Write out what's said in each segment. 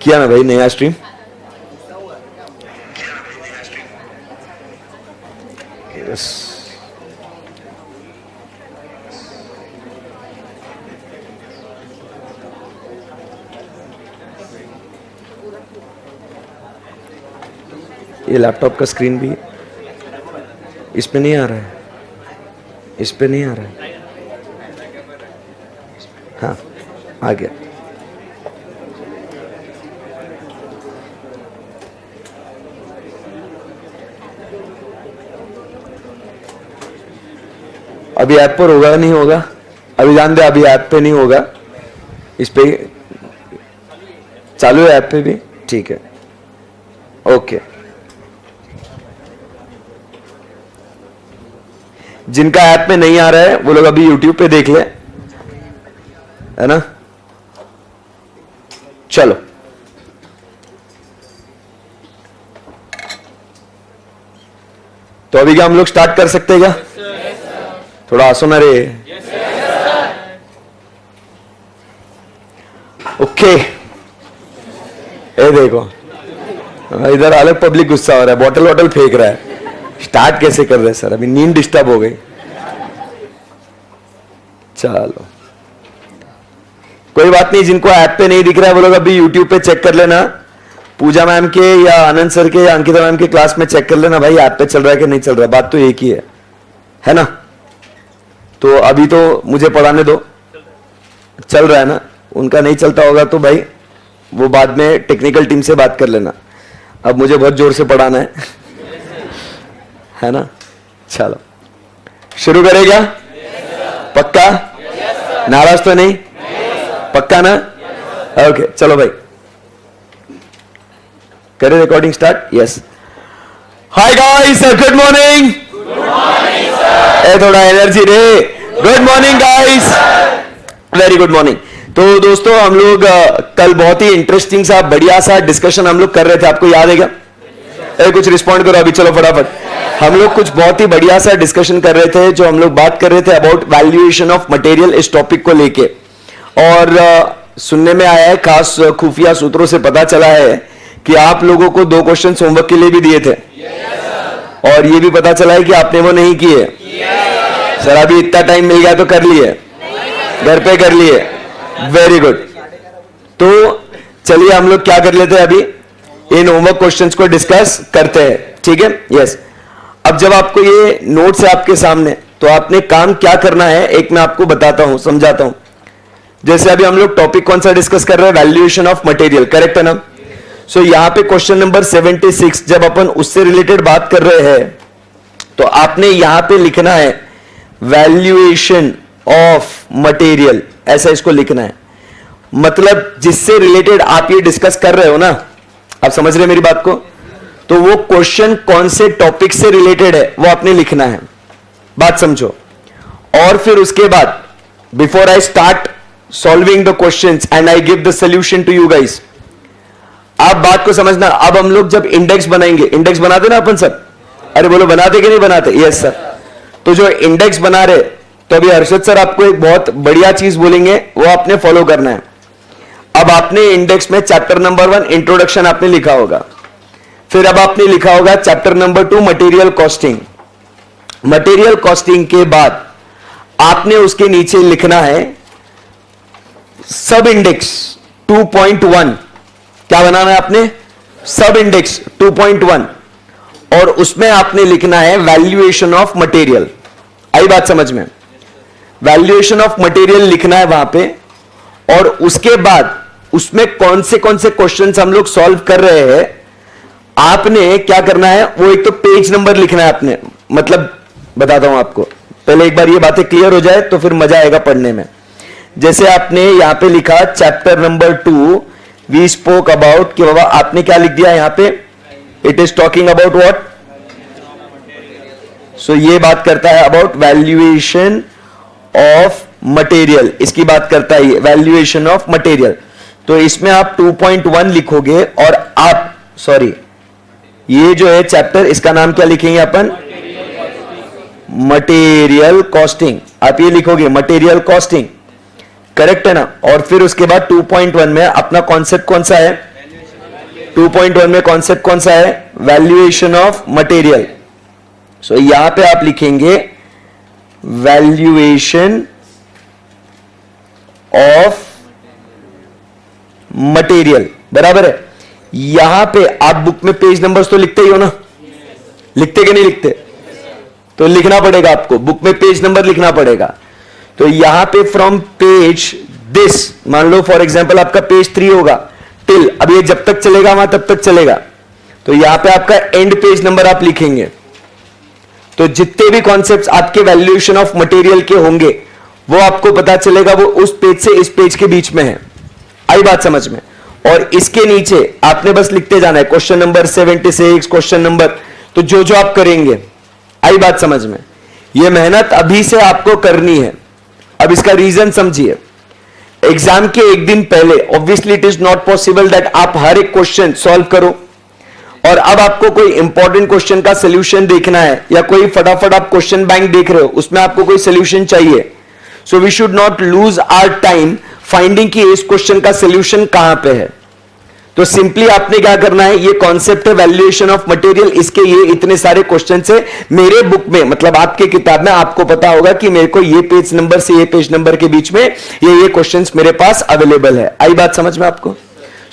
किया ना भाई नया स्ट्रीम? यस। ये लैपटॉप का स्क्रीन भी इस पे नहीं आ रहा है, इस पे नहीं आ रहा है। हाँ आ गया। अभी ऐप पर होगा नहीं होगा? अभी जान दे, अभी ऐप पे नहीं होगा, इस पे चालू है, ऐप पे भी ठीक है। ओके, जिनका ऐप में नहीं आ रहा है वो लोग अभी YouTube पे देख ले, है ना? चलो तो अभी क्या हम लोग स्टार्ट कर सकते हैं क्या? थोड़ा आसो ना रे। ओके, ये देखो इधर अलग पब्लिक गुस्सा हो रहा है, बॉटल वॉटल फेंक रहा है। स्टार्ट कैसे कर रहे हैं सर? अभी नींद डिस्टर्ब हो गई। चलो कोई बात नहीं, जिनको ऐप पे नहीं दिख रहा है वो लोग अभी YouTube पे चेक कर लेना, पूजा मैम के या आनंद सर के या अंकिता मैम के क्लास में चेक कर लेना भाई ऐप पे चल रहा है कि नहीं चल रहा है। बात तो एक ही है ना? तो अभी तो मुझे पढ़ाने दो, चल रहा है ना? उनका नहीं चलता होगा तो भाई वो बाद में टेक्निकल टीम से बात कर लेना। अब मुझे बहुत जोर से पढ़ाना है ना? चलो शुरू करेगा? पक्का? नाराज तो नहीं? पक्का ना? ओके चलो भाई करें recording start. Yes, hi guys, good morning. थोड़ा एनर्जी रे। Good morning guys, very good morning. तो दोस्तों हम लोग कल बहुत ही इंटरेस्टिंग सा बढ़िया सा डिस्कशन हम लोग कर रहे थे, आपको याद है क्या? कुछ रिस्पॉन्ड करो अभी, चलो फटाफट। हम लोग कुछ बहुत ही बढ़िया सा डिस्कशन कर रहे थे, जो हम लोग बात कर रहे थे अबाउट वैल्यूएशन ऑफ मटेरियल, इस टॉपिक को लेके। और सुनने में आया है, खास खुफिया सूत्रों से पता चला है कि आप लोगों को 2 क्वेश्चन होमवर्क के लिए भी दिए थे। और ये भी पता चला है कि आपने वो नहीं किए। सर अभी इतना टाइम मिल गया तो कर लिए, घर पे कर लिए, वेरी गुड। तो चलिए हम लोग क्या कर लेते हैं, अभी इन होमवर्क क्वेश्चंस को डिस्कस करते हैं, ठीक है? यस। अब जब आपको ये नोट्स है आपके सामने, तो आपने काम क्या करना है एक मैं आपको बताता हूं, समझाता हूं। जैसे अभी हम लोग टॉपिक कौन सा डिस्कस कर रहे हैं? वैल्यूएशन ऑफ मटेरियल, करेक्ट है ना? सो यहां पे क्वेश्चन नंबर 76 जब अपन उससे रिलेटेड बात कर रहे हैं, तो आपने यहां पे लिखना है वैल्यूएशन ऑफ मटेरियल, ऐसा इसको लिखना है। मतलब जिससे रिलेटेड आप ये डिस्कस कर रहे हो ना, आप समझ रहे हैं मेरी बात को? तो वो क्वेश्चन कौन से टॉपिक से रिलेटेड है वो आपने लिखना है, बात समझो। और फिर उसके बाद before I start solving the questions and I give the solution to you guys, आप बात को समझना। अब हम लोग जब इंडेक्स बनाएंगे, इंडेक्स बनाते ना अपन सब, अरे बोलो बनाते कि नहीं बनाते? Yes sir. तो जो इंडेक्स बना रहे, तो अभी हर्षद सर आपको एक बहुत बढ़िया चीज बोलेंगे, वो आपने फॉलो करना है। अब आपने इंडेक्स में चैप्टर नंबर 1 इंट्रोडक्शन आपने लिखा होगा, फिर अब आपने लिखा होगा chapter number 2 material costing. Material costing के बाद आपने उसके नीचे लिखना है सब इंडेक्स 2.1। क्या बनाना है आपने? सब इंडेक्स 2.1। और उसमें आपने लिखना है वैल्यूएशन ऑफ मटेरियल। आई बात समझ में? वैल्यूएशन ऑफ मटेरियल लिखना है वहां पे। और उसके बाद उसमें कौन से क्वेश्चंस हम लोग सॉल्व कर रहे हैं, आपने क्या करना है, वो एक तो पेज नंबर लिखना है आपने। मतलब बताता हूं आपको, पहले एक बार ये बातें क्लियर हो जाए तो फिर मजा आएगा पढ़ने में। जैसे आपने यहां पे लिखा chapter number 2 we spoke about, कि बाबा आपने क्या लिख दिया यहां पे? It is talking about what? So ये बात करता है अबाउट वैल्यूएशन ऑफ मटेरियल, इसकी बात करता है ये वैल्यूएशन ऑफ मटेरियल। तो इसमें आप 2.1 लिखोगे। और आप सॉरी, ये जो है चैप्टर, इसका नाम क्या लिखेंगे अपन? Material costing. आप ये लिखोगे मटेरियल कॉस्टिंग, करेक्ट है ना? और फिर उसके बाद 2.1 में अपना कॉन्सेप्ट कौन सा है? 2.1 में कॉन्सेप्ट कौन सा है? Valuation of material. सो यहां पे आप लिखेंगे वैल्यूएशन ऑफ मटेरियल, बराबर है। यहां पे आप बुक में पेज नंबर्स तो लिखते ही हो ना, लिखते कि नहीं लिखते? तो लिखना पड़ेगा आपको, बुक में पेज नंबर लिखना पड़ेगा। तो यहां पे फ्रॉम पेज दिस, मान लो फॉर एग्जांपल आपका पेज 3 होगा, टिल, अब ये जब तक चलेगा वहां तब तक चलेगा, तो यहां पे आपका एंड पेज नंबर आप लिखेंगे। तो जितने भी कॉन्सेप्ट्स आपके वैल्यूएशन ऑफ मटेरियल के होंगे वो आपको पता चलेगा वो उस पेज से इस पेज के बीच में है। आई बात समझ में? और इसके नीचे आपने बस लिखते जाना है क्वेश्चन नंबर 76, क्वेश्चन नंबर, तो जो जो आप करेंगे। आई बात समझ में? यह मेहनत अभी से आपको करनी है। अब इसका रीजन समझिए। एग्जाम के एक दिन पहले obviously it is not possible that आप हर एक क्वेश्चन सॉल्व करो, और अब आपको कोई इंपॉर्टेंट क्वेश्चन का सोल्यूशन देखना है या कोई फटाफट आप क्वेश्चन बैंक देख रहे हो उसमें आपको कोई सोल्यूशन चाहिए। So we should not lose our time finding कि इस क्वेश्चन का सोल्यूशन कहां पे है। तो सिंपली आपने क्या करना है, ये कॉन्सेप्ट है वैल्यूएशन ऑफ मटेरियल, इसके ये इतने सारे क्वेश्चन है मेरे बुक में, मतलब आपके किताब में आपको पता होगा कि मेरे को ये पेज नंबर से ये पेज नंबर के बीच में ये क्वेश्चंस मेरे पास अवेलेबल है। आई बात समझ में आपको?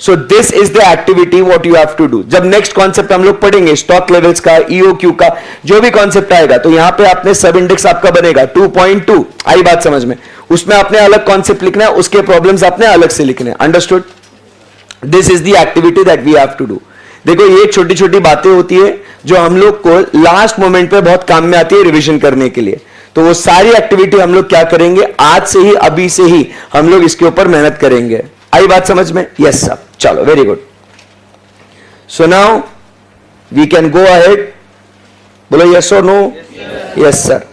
So this is the activity what you have to do. जब नेक्स्ट कॉन्सेप्ट हम लोग पढ़ेंगे स्टॉक लेवल्स का, ईओक्यू का, जो भी कॉन्सेप्ट आएगा, तो यहां पे आपने सब इंडेक्स आपका बनेगा 2.2। आई बात समझ में? उसमें आपने अलग कॉन्सेप्ट लिखना है, उसके प्रॉब्लम्स आपने अलग से लिखने हैं। Understood? This is the activity that we have to do. देखो ये छोटी छोटी बातें होती है जो हम लोग को लास्ट मोमेंट पे बहुत काम में आती है रिवीजन करने के लिए। तो वो सारी एक्टिविटी हम लोग क्या करेंगे, आज से ही, अभी से ही हम लोग इसके ऊपर मेहनत करेंगे। आई बात समझ में? यस सर, चलो very good. So now we can go ahead. बोलो यस और no? Yes sir.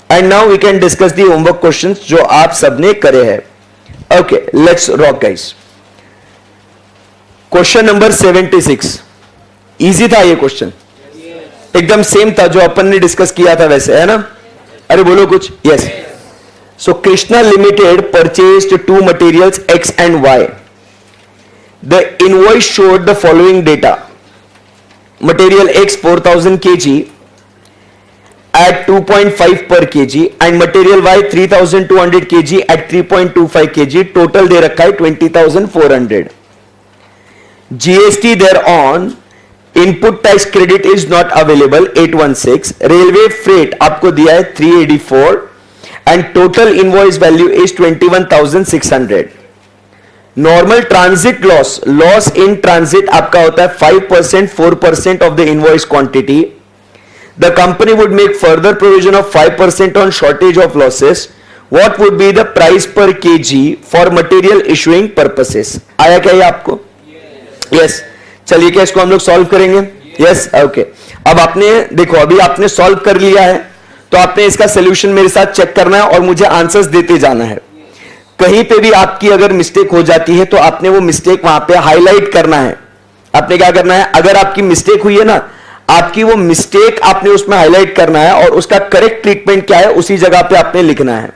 And now we can discuss the homework questions जो आप सबने करे हैं। Okay, let's rock guys. Question number 76 easy था ये क्वेश्चन, एकदम सेम था जो अपन ने डिस्कस किया था वैसे, है ना? अरे बोलो कुछ। Yes. So Krishna limited purchased two materials X and Y. The invoice showed the following data. Material X 4000 kg at 2.5 per kg and material Y 3200 kg at 3.25 kg. Total दे रखा है 20,400. GST thereon, input tax credit is not available 816. Railway freight आपको दिया है 384 and total invoice value is 21,600. Normal transit loss, loss in transit आपका होता है 5%, 4% of the invoice quantity. The company would make further provision of 5% on shortage of losses. What would be the price per KG for material issuing purposes? आया क्या ये आपको? Yes. चलिए क्या इसको हम लोग सॉल्व करेंगे? Yes, okay. अब आपने देखो, अभी आपने सॉल्व कर लिया है तो आपने इसका सोल्यूशन मेरे साथ चेक करना है और मुझे आंसर्स देते जाना है। कहीं पे भी आपकी अगर मिस्टेक हो जाती है तो आपने वो मिस्टेक वहां पे हाईलाइट करना है। आपने क्या करना है, अगर आपकी मिस्टेक हुई है ना, आपकी वो मिस्टेक आपने उसमें हाईलाइट करना है और उसका करेक्ट ट्रीटमेंट क्या है उसी जगह पे आपने लिखना है।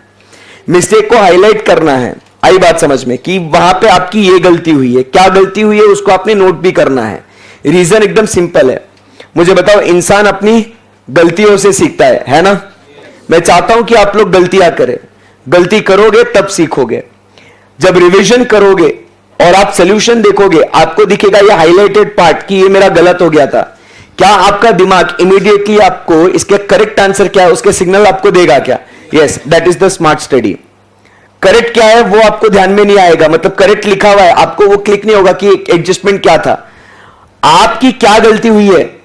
मिस्टेक को हाईलाइट करना है। आई बात समझ में? कि वहां पे आपकी ये गलती हुई है, क्या गलती हुई है उसको आपने नोट भी करना है। रीजन एकदम सिंपल है। मुझे बताओ, इंसान अपनी गलतियों से सीखता है ना? मैं चाहता हूं कि आप लोग गलतियां करें, गलती करोगे तब सीखोगे। जब रिवीजन करोगे और आप सोल्यूशन देखोगे, आपको दिखेगा ये हाईलाइटेड पार्ट कि ये मेरा गलत हो गया था। क्या आपका दिमाग इमीडिएटली आपको इसके करेक्ट आंसर क्या है उसके सिग्नल आपको देगा क्या? Yes, that is the smart study. Correct क्या है वो आपको ध्यान में नहीं आएगा, मतलब करेक्ट लिखा हुआ है, आपको वो क्लिक नहीं होगा कि एडजस्टमेंट क्या था, आपकी क्या गलती हुई है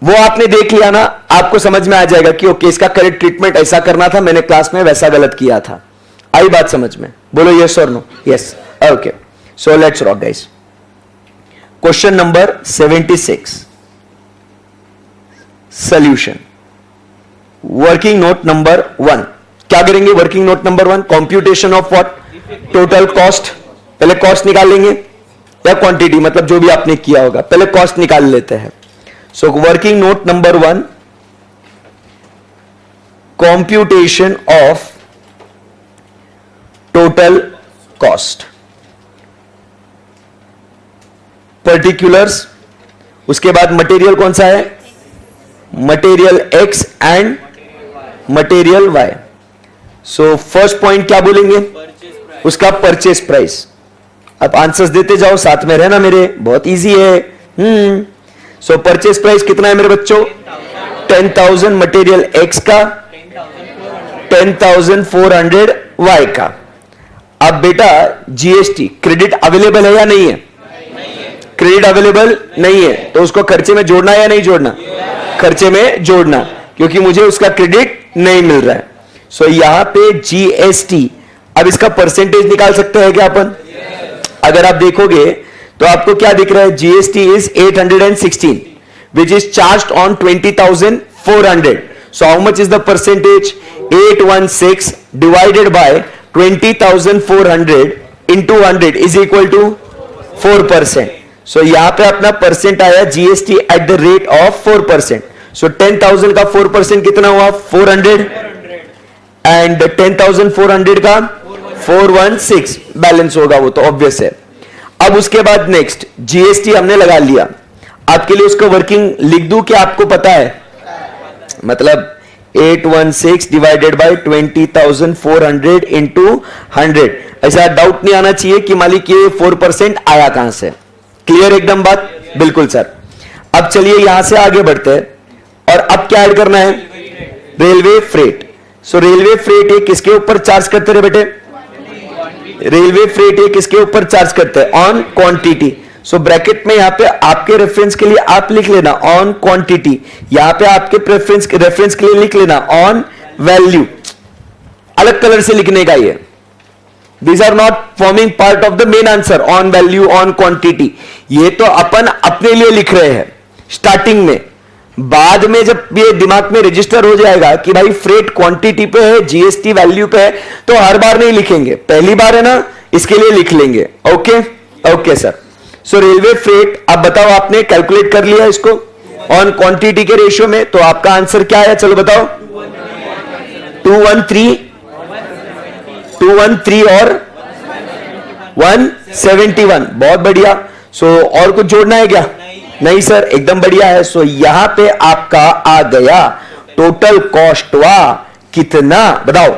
वो आपने देख लिया ना, आपको समझ में आ जाएगा कि ओके इसका करेक्ट ट्रीटमेंट ऐसा करना था, मैंने क्लास में वैसा गलत किया था। आई बात समझ में? बोलो यस और no? Yes, okay. So let's rock guys. Question number 76, solution. Working note number 1। क्या करेंगे working note number 1? Computation of what? Total cost. पहले कॉस्ट निकाल लेंगे या क्वांटिटी, मतलब जो भी आपने किया होगा, पहले कॉस्ट निकाल लेते हैं। So working note number 1, computation of total cost. Particulars उसके बाद मटेरियल कौन सा है? Material X and material Y. So first point क्या बोलेंगे? उसका परचेस प्राइस. अब आंसर्स देते जाओ, साथ में रहना मेरे, बहुत इजी है. सो परचेस प्राइस कितना है मेरे बच्चों? 10,000 मटेरियल एक्स का, 10,400 वाई का. अब बेटा जीएसटी क्रेडिट अवेलेबल है या नहीं है? क्रेडिट अवेलेबल नहीं है, तो उसको खर्चे में जोड़ना या नहीं जोड़ना? खर्चे में जोड़ना, क्योंकि मुझे उसका क्रेडिट नहीं मिल रहा है. सो यहां पे जीएसटी. अब इसका परसेंटेज निकाल सकते हैं क्या अपन? अगर आप देखोगे तो आपको क्या दिख रहा है? GST is 816 which is charged on 20,400. So how much is the percentage? 816 divided by 20,400 into 100 is equal to 4%. So यहां पे अपना परसेंट आया GST at the rate of 4%. So 10,000 का 4% कितना हुआ? 400 एंड 10,400 का 416 बैलेंस होगा, वो तो ऑब्वियस है. अब उसके बाद नेक्स्ट जीएसटी हमने लगा लिया. आपके लिए उसका वर्किंग लिख दूं कि आपको पता है? मतलब 816 डिवाइडेड बाय 20,400 इंटू 100. ऐसा डाउट नहीं आना चाहिए कि मालिक ये 4% आया कहां से. क्लियर एकदम बात? बिल्कुल सर. अब चलिए यहां से आगे बढ़ते हैं, और अब क्या ऐड करना है? Railway freight. So railway freight ये किसके ऊपर चार्ज करते रहे बेटे? रेलवे फ्रेट ये किसके ऊपर चार्ज करते हैं? On quantity. सो ब्रैकेट में यहां पे आपके रेफरेंस के लिए आप लिख लेना ऑन क्वांटिटी. यहां पे आपके रेफरेंस के लिए लिख लेना ऑन वैल्यू. अलग कलर से लिखने का ये. These are not forming part of the main answer. On value, on quantity. ये तो अपन अपने लिए लिख रहे हैं स्टार्टिंग में. बाद में जब ये दिमाग में रजिस्टर हो जाएगा कि भाई फ्रेट क्वांटिटी पे है, जीएसटी वैल्यू पे है, तो हर बार नहीं लिखेंगे. पहली बार है ना, इसके लिए लिख लेंगे. Okay okay sir. So railway freight, अब बताओ आपने कैलकुलेट कर लिया इसको ऑन क्वांटिटी के रेशियो में, तो आपका आंसर क्या है? चलो बताओ. 213 और 171. बहुत बढ़िया. सो और कुछ जोड़ना है क्या? नहीं सर, एकदम बढ़िया है. सो यहां पे आपका आ गया टोटल कॉस्ट वा कितना बताओ?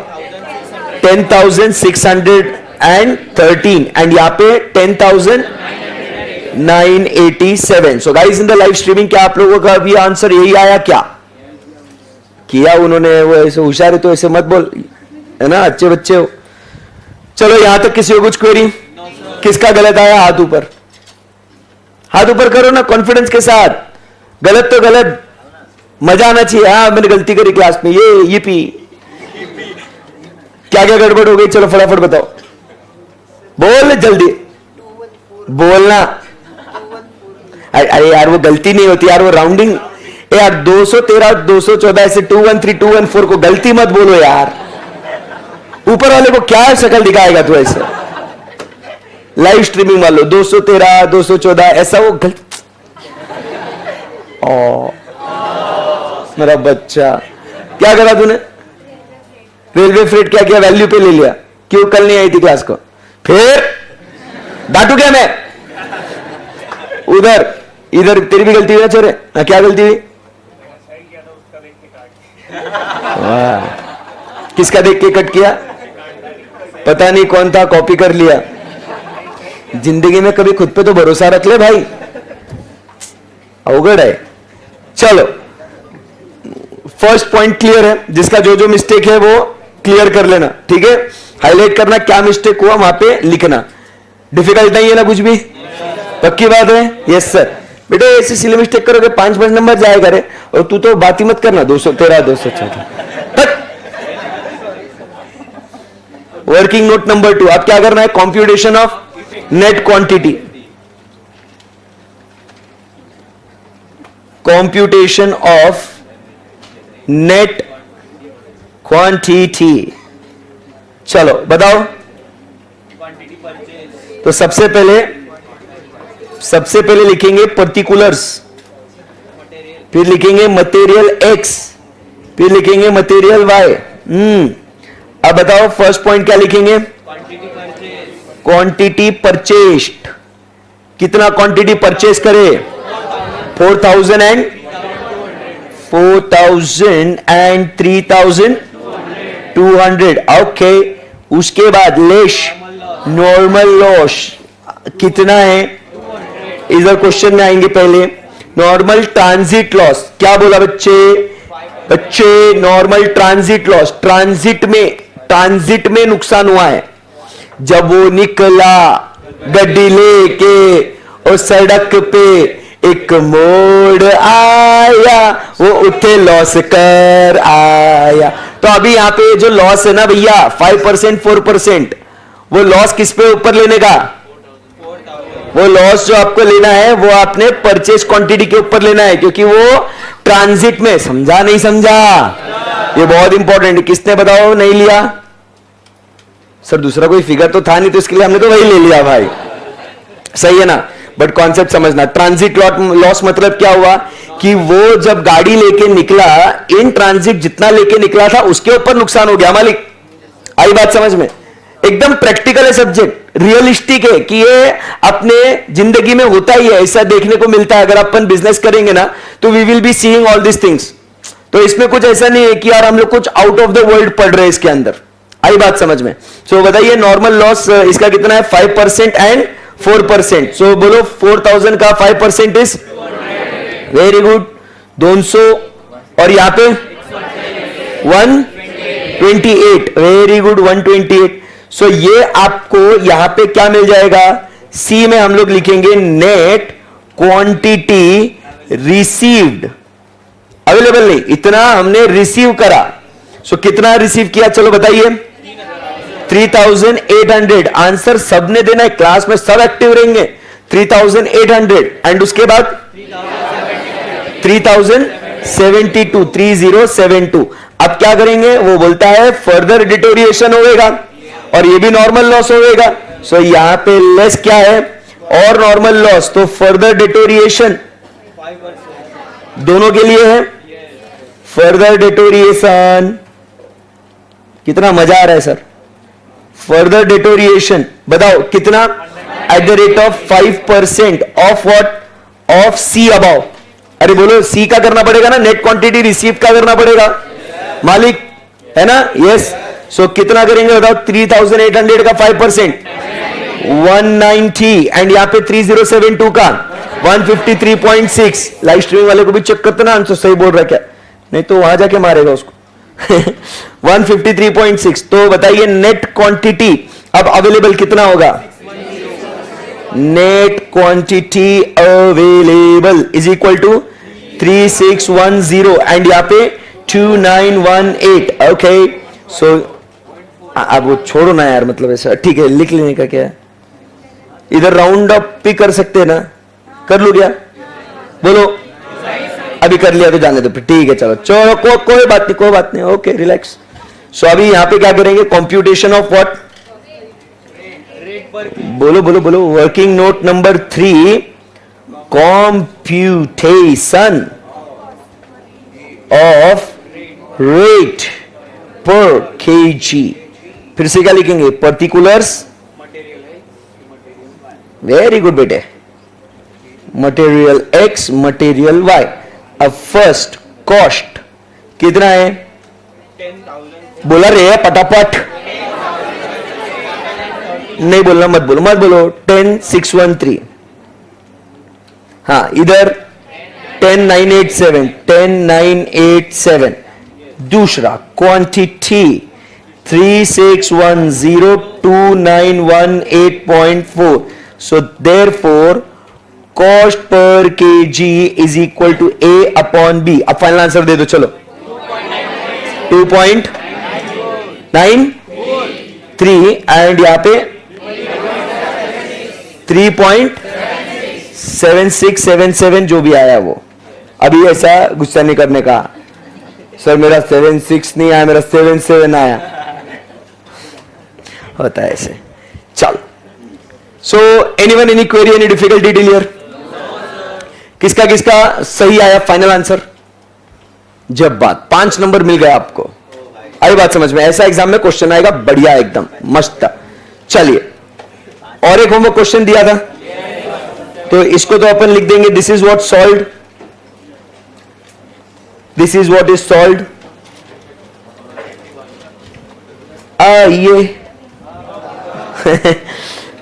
10,613 एंड यहां पे 10,987. So guys in the live streaming क्या आप लोगों का भी आंसर यही आया क्या? किया उन्होंने? वो ऐसे होशियार है तो ऐसे मत बोल, है ना, अच्छे बच्चे हो. चलो यहां तक किसी को कुछ क्वेरी? किसका गलत आया? हाथ ऊपर, हाथ ऊपर करो ना कॉन्फिडेंस के साथ. गलत तो गलत, मजा आना चाहिए. हाँ मैंने गलती करी क्लास में, ये पी. क्या क्या गड़बड़ हो गई? चलो फटाफट बताओ, बोल जल्दी बोलना. अरे यार वो गलती नहीं होती यार, वो राउंडिंग. यार 213 214 ऐसे 213 214 को गलती मत बोलो यार. ऊपर वाले को क्या शक्ल दिखाएगा तू ऐसे? लाइव स्ट्रीमिंग वालों 213 214 ऐसा वो गलत. मेरा बच्चा क्या करा तूने? रेलवे फ्रेट क्या किया? वैल्यू पे ले लिया. क्यों? कल नहीं आई थी क्लास को? फिर डांटू क्या मैं? उधर इधर तेरी भी गलती हुई ना चोरे? क्या गलती हुई? किसका देख के कट किया? पता नहीं कौन था, कॉपी कर लिया. जिंदगी में कभी खुद पे तो भरोसा रख ले भाई, अवगढ़ है. चलो फर्स्ट पॉइंट क्लियर है. जिसका जो जो मिस्टेक है वो क्लियर कर लेना, ठीक है? हाईलाइट करना क्या मिस्टेक हुआ, वहां पे लिखना. डिफिकल्ट नहीं है ना कुछ भी? पक्की बात है? Yes sir. बेटे ऐसे सिली मिस्टेक करोगे 5 नंबर जाएगा करे, और तू तो बात ही मत करना. 213 214 तक. Working note number 2. अब क्या करना है? Computation of net quantity. Computation of net quantity. चलो बताओ. तो सबसे पहले लिखेंगे पर्टिकुलर्स, फिर लिखेंगे मटेरियल एक्स, फिर लिखेंगे मटेरियल वाई. अब बताओ फर्स्ट पॉइंट क्या लिखेंगे? Quantity purchased. कितना क्वांटिटी परचेस करे? 4,000 and 3,200. ओके, उसके बाद लेश नॉर्मल लॉस कितना है, इधर क्वेश्चन में आएंगे। पहले नॉर्मल ट्रांजिट लॉस, क्या बोला बच्चे? बच्चे नॉर्मल ट्रांजिट लॉस, ट्रांजिट में नुकसान हुआ है। जब वो निकला गड्डी लेके और सड़क पे एक मोड़ आया, वो उठे लॉस कर आया। तो अभी यहां पे जो लॉस है ना भैया 5%, 4%, वो लॉस किस पे ऊपर लेने का? वो लॉस जो आपको लेना है वो आपने परचेज क्वांटिटी के ऊपर लेना है, क्योंकि वो ट्रांजिट में। समझा नहीं समझा? ये बहुत इंपॉर्टेंट है। किसने बताओ नहीं लिया? सर दूसरा कोई फिगर तो था नहीं, तो इसके लिए हमने तो वही ले लिया भाई। सही है ना? बट कॉन्सेप्ट समझना। ट्रांजिट लॉस मतलब क्या हुआ कि वो जब गाड़ी लेके निकला, इन ट्रांजिट जितना लेके निकला था उसके ऊपर नुकसान हो गया मालिक। आई बात समझ में? एकदम प्रैक्टिकल है सब्जेक्ट, रियलिस्टिक है कि ये अपने जिंदगी में होता ही है, ऐसा देखने को मिलता है। अगर अपन बिजनेस करेंगे ना तो we will be seeing all this things. तो इसमें कुछ ऐसा नहीं है कि यार हम लोग कुछ आउट ऑफ द वर्ल्ड पढ़ रहे हैं इसके अंदर। आई बात समझ में? सो बताइए नॉर्मल लॉस इसका कितना है? 5% एंड 4%। सो बोलो 4,000 का 5% इज वेरी गुड 200, और यहां पे 128, वेरी गुड 128। सो ये आपको यहां पे क्या मिल जाएगा? सी में हम लोग लिखेंगे नेट क्वांटिटी रिसीव्ड, अवेलेबल नहीं, इतना हमने रिसीव करा। सो कितना रिसीव किया? चलो बताइए। 3,800। आंसर सबने देना है, क्लास में सब एक्टिव रहेंगे। 3,800 एंड उसके बाद 3,072, 3072। अब क्या करेंगे? वो बोलता है फर्दर डिटोरिएशन होगा और ये भी नॉर्मल लॉस होगा। सो यहां पे लेस क्या है? और नॉर्मल लॉस, तो फर्दर डिटोरिएशन दोनों के लिए है। फर्दर डिटोरिएशन, कितना मजा आ रहा है सर? फर्दर डिटोरिएशन बताओ कितना? At the rate of 5% of what? Of C about. अरे बोलो सी का करना पड़ेगा ना, नेट क्वांटिटी रिसीव का करना पड़ेगा मालिक, है ना? यस। सो कितना करेंगे बताओ? 3,800 का 5% 190, एंड यहां पे 3072 का 153.6। लाइव स्ट्रीमिंग वाले को भी चेक करते ना, आंसर सही बोल रहा क्या, नहीं तो वहां जाके मारेगा उसको। 153.6। तो बताइए नेट क्वांटिटी अब अवेलेबल कितना होगा? Net quantity available is equal to 3610 and यहां पे 2918। ओके, सो अब वो छोड़ो ना यार, मतलब ऐसा ठीक है, लिख लेने का क्या है? इधर राउंड अप भी कर सकते हैं ना, कर लो क्या? बोलो अभी कर लिया तो जाने दो, ठीक है चलो चलो कोई बात नहीं, कोई बात नहीं, ओके रिलैक्स। सो अभी यहां पे क्या करेंगे? Computation of what? बोलो बोलो बोलो। Working note number 3, computation of rate per KG. फिर से क्या लिखेंगे? पर्टिकुलर्स। वेरी गुड बेटे। Material X, material Y. अब फर्स्ट कॉस्ट कितना है? 10,000। बोला रे पटापट, नहीं बोलना, मत बोलो मत बोलो। 10,613। हाँ इधर 10,987, 10,987। दूसरा quantity 36102918.4। So therefore cost per KG is equal to A upon B. अब फाइनल आंसर दे दो चलो। 2.93 एंड यहां पे 3.7677 जो भी आया वो। अभी ऐसा गुस्सा नहीं करने का, सर मेरा 76 नहीं आया, मेरा 77 आया, होता है ऐसे। चल so anyone any query, any difficulty till here? किसका किसका सही आया फाइनल आंसर? जब बात 5 नंबर मिल गया आपको। आई बात समझ में? ऐसा एग्जाम में क्वेश्चन आएगा बढ़िया एकदम मस्त। चलिए और एक होमवर्क क्वेश्चन दिया था तो इसको तो अपन लिख देंगे, this is what solved this is what is solved. ये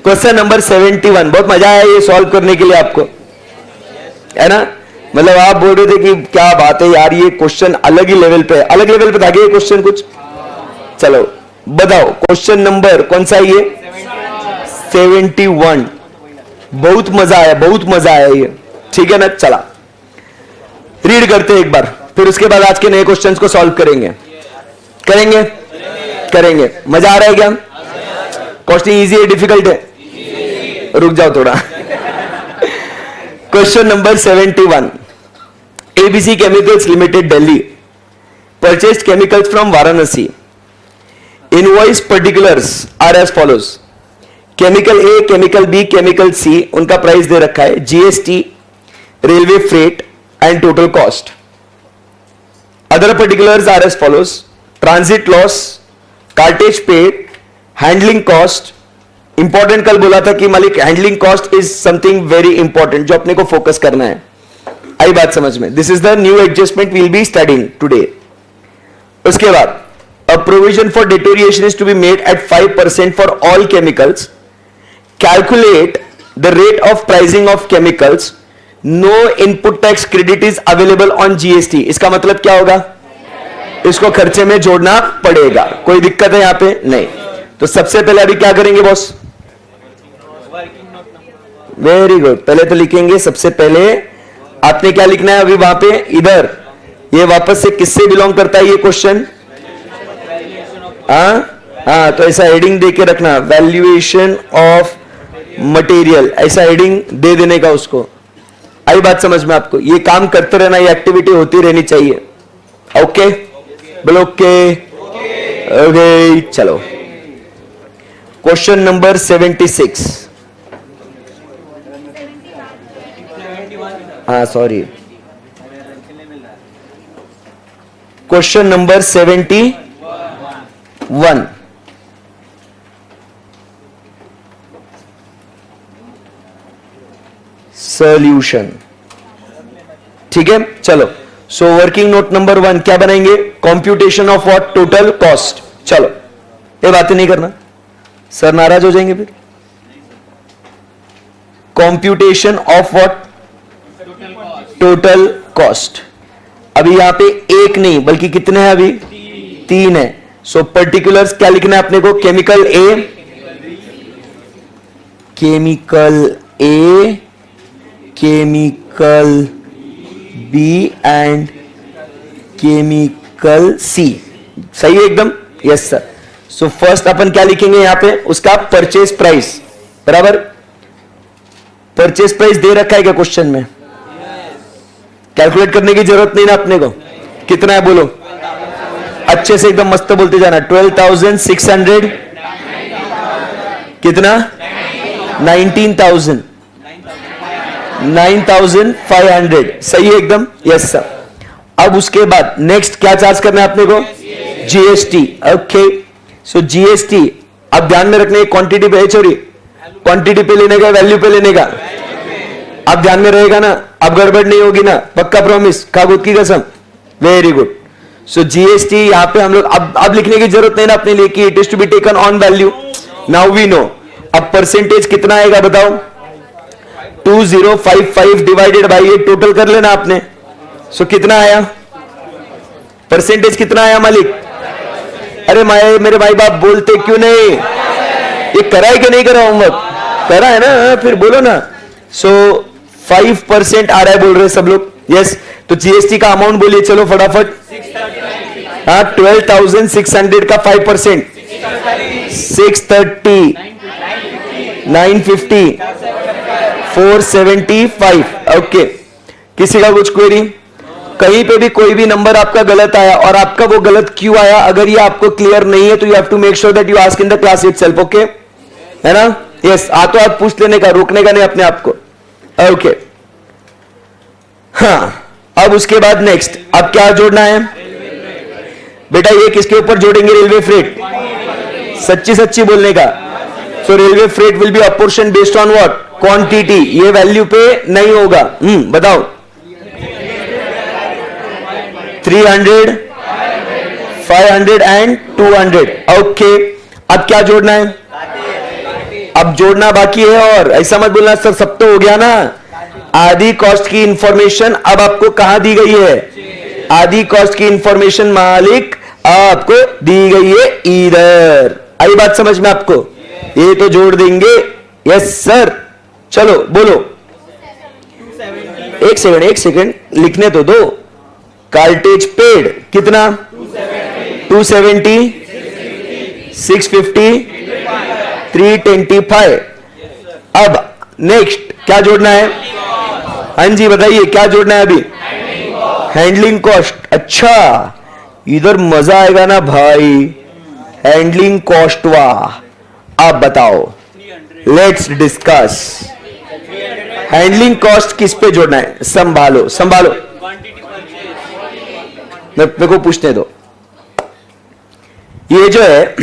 क्वेश्चन नंबर 71. बहुत मजा आया ये सॉल्व करने के लिए आपको, है ना. मतलब आप बोल रहे थे कि क्या बात है यार, ये क्वेश्चन अलग ही लेवल पे, अलग लेवल पे था ये क्वेश्चन कुछ. चलो बताओ क्वेश्चन नंबर कौन सा ये 71. बहुत मजा आया, बहुत मजा आया ये. ठीक है ना. चला रीड करते एक बार, फिर उसके बाद आज के नए क्वेश्चंस को सॉल्व करेंगे. करेंगे करेंगे. मजा आ रहा है क्या? क्वेश्चन इजी है डिफिकल्ट है? रुक जाओ थोड़ा. Question number 71. ABC Chemicals Limited, Delhi, purchased chemicals from Varanasi. Invoice particulars are as follows. Chemical A, chemical B, chemical C, उनका प्राइस दे रखा है, GST, railway freight and total cost. Other particulars are as follows. Transit loss, cartage paid, handling cost. Important कल बोला था कि मालिक handling cost is something very important जो अपने को फोकस करना है. आई बात समझ में? This is the new adjustment we'll be studying today. उसके बाद a provision for deterioration is to be made at 5% for all chemicals. Calculate the rate of pricing of chemicals. No input tax credit is available on GST. इसका मतलब क्या होगा? इसको खर्चे में जोड़ना पड़ेगा. कोई दिक्कत है यहां पे? नहीं. तो सबसे पहले अभी क्या करेंगे बॉस? Very good. पहले तो लिखेंगे सबसे पहले आपने क्या लिखना है अभी वहां पे इधर. ये वापस से किससे बिलोंग करता है ये क्वेश्चन? हाँ तो ऐसा हेडिंग दे के रखना, वैल्यूएशन ऑफ मटेरियल, ऐसा हेडिंग दे देने का उसको. आई बात समझ में आपको? ये काम करते रहना, ये एक्टिविटी होती रहनी चाहिए. ओके बोलो ओके ओके. चलो क्वेश्चन नंबर 76. हाँ सॉरी, क्वेश्चन नंबर 71. सॉल्यूशन. ठीक है चलो. सो वर्किंग नोट नंबर 1 क्या बनाएंगे? Computation of what? Total cost. चलो ये बातें नहीं करना, सर नाराज हो जाएंगे फिर. Computation of what? Total cost. अभी यहां पे एक नहीं बल्कि कितने हैं अभी? 3 है. सो पर्टिकुलर्स क्या लिखना है अपने को? Chemical A, chemical A, chemical B and chemical C. सही है एकदम? Yes sir. सो फर्स्ट अपन क्या लिखेंगे यहां पे? उसका परचेज प्राइस. बराबर. परचेज प्राइस दे रखा है क्या क्वेश्चन में? कैलकुलेट करने की जरूरत नहीं ना अपने को. कितना है बोलो? अच्छे से एकदम मस्त बोलते जाना. 12,600. कितना? 19,000. 9,500. सही है एकदम? Yes sir. अब उसके बाद नेक्स्ट क्या चार्ज करना है अपने को? जीएसटी. ओके. सो जीएसटी अब ध्यान में रखने, क्वांटिटी पे चोरी, क्वांटिटी पे लेने का, वैल्यू पे लेने का. अब ध्यान में रहेगा ना? अब गड़बड़ नहीं होगी ना? पक्का प्रॉमिस? खा खुद की कसम. Very good. सो जीएसटी यहां पे हम लोग अब लिखने की जरूरत नहीं ना अपने लिए कि it is to be taken on value. Now we know. अब परसेंटेज कितना आएगा बताओ? 2055 डिवाइडेड बाई ये टोटल कर लेना आपने. सो कितना आया? परसेंटेज कितना आया मालिक? अरे मेरे भाई बाप बोलते क्यों नहीं? ये करा है कि नहीं करा? होमवर्क करा है ना? फिर बोलो ना. सो 5% आ रहा है बोल रहे सब लोग. यस. तो जीएसटी का अमाउंट बोलिए चलो फटाफट. हाँ 12,600 का 5%. 630, 950, 475. ओके. किसी का कुछ क्वेरी? कहीं पे भी कोई भी नंबर आपका गलत आया और आपका वो गलत क्यों आया, अगर ये आपको क्लियर नहीं है तो you have to make sure that you ask in the class itself. Okay है ना? यस. तो आप पूछ लेने का, रोकने का नहीं अपने आप को. ओके. हाँ अब उसके बाद नेक्स्ट अब क्या जोड़ना है बेटा? ये किसके ऊपर जोड़ेंगे? Railway freight. सच्ची सच्ची बोलने का. So railway freight will be apportion based on what? Quantity. ये वैल्यू पे नहीं होगा. बताओ. 300, 500 एंड 200। ओके, अब क्या जोड़ना है? अब जोड़ना बाकी है। और ऐसा मत बोलना सर सब तो हो गया ना। आधी कॉस्ट की इंफॉर्मेशन अब आपको कहां दी गई है? आधी कॉस्ट की इंफॉर्मेशन मालिक आपको दी गई है इधर। आई बात समझ में आपको? ये तो जोड़ देंगे। यस सर, चलो बोलो। एक सेकंड लिखने तो दो। कार्टेज पेड कितना? 270, 650, 325। अब नेक्स्ट क्या जोड़ना है? हाँ जी बताइए, क्या जोड़ना है अभी? Handling cost. अच्छा, इधर मजा आएगा ना भाई। हैंडलिंग कॉस्ट, वाह। आप बताओ, लेट्स डिस्कस। हैंडलिंग कॉस्ट किस पे जोड़ना है? संभालो संभालो, मेरे को पूछने दो। ये जो है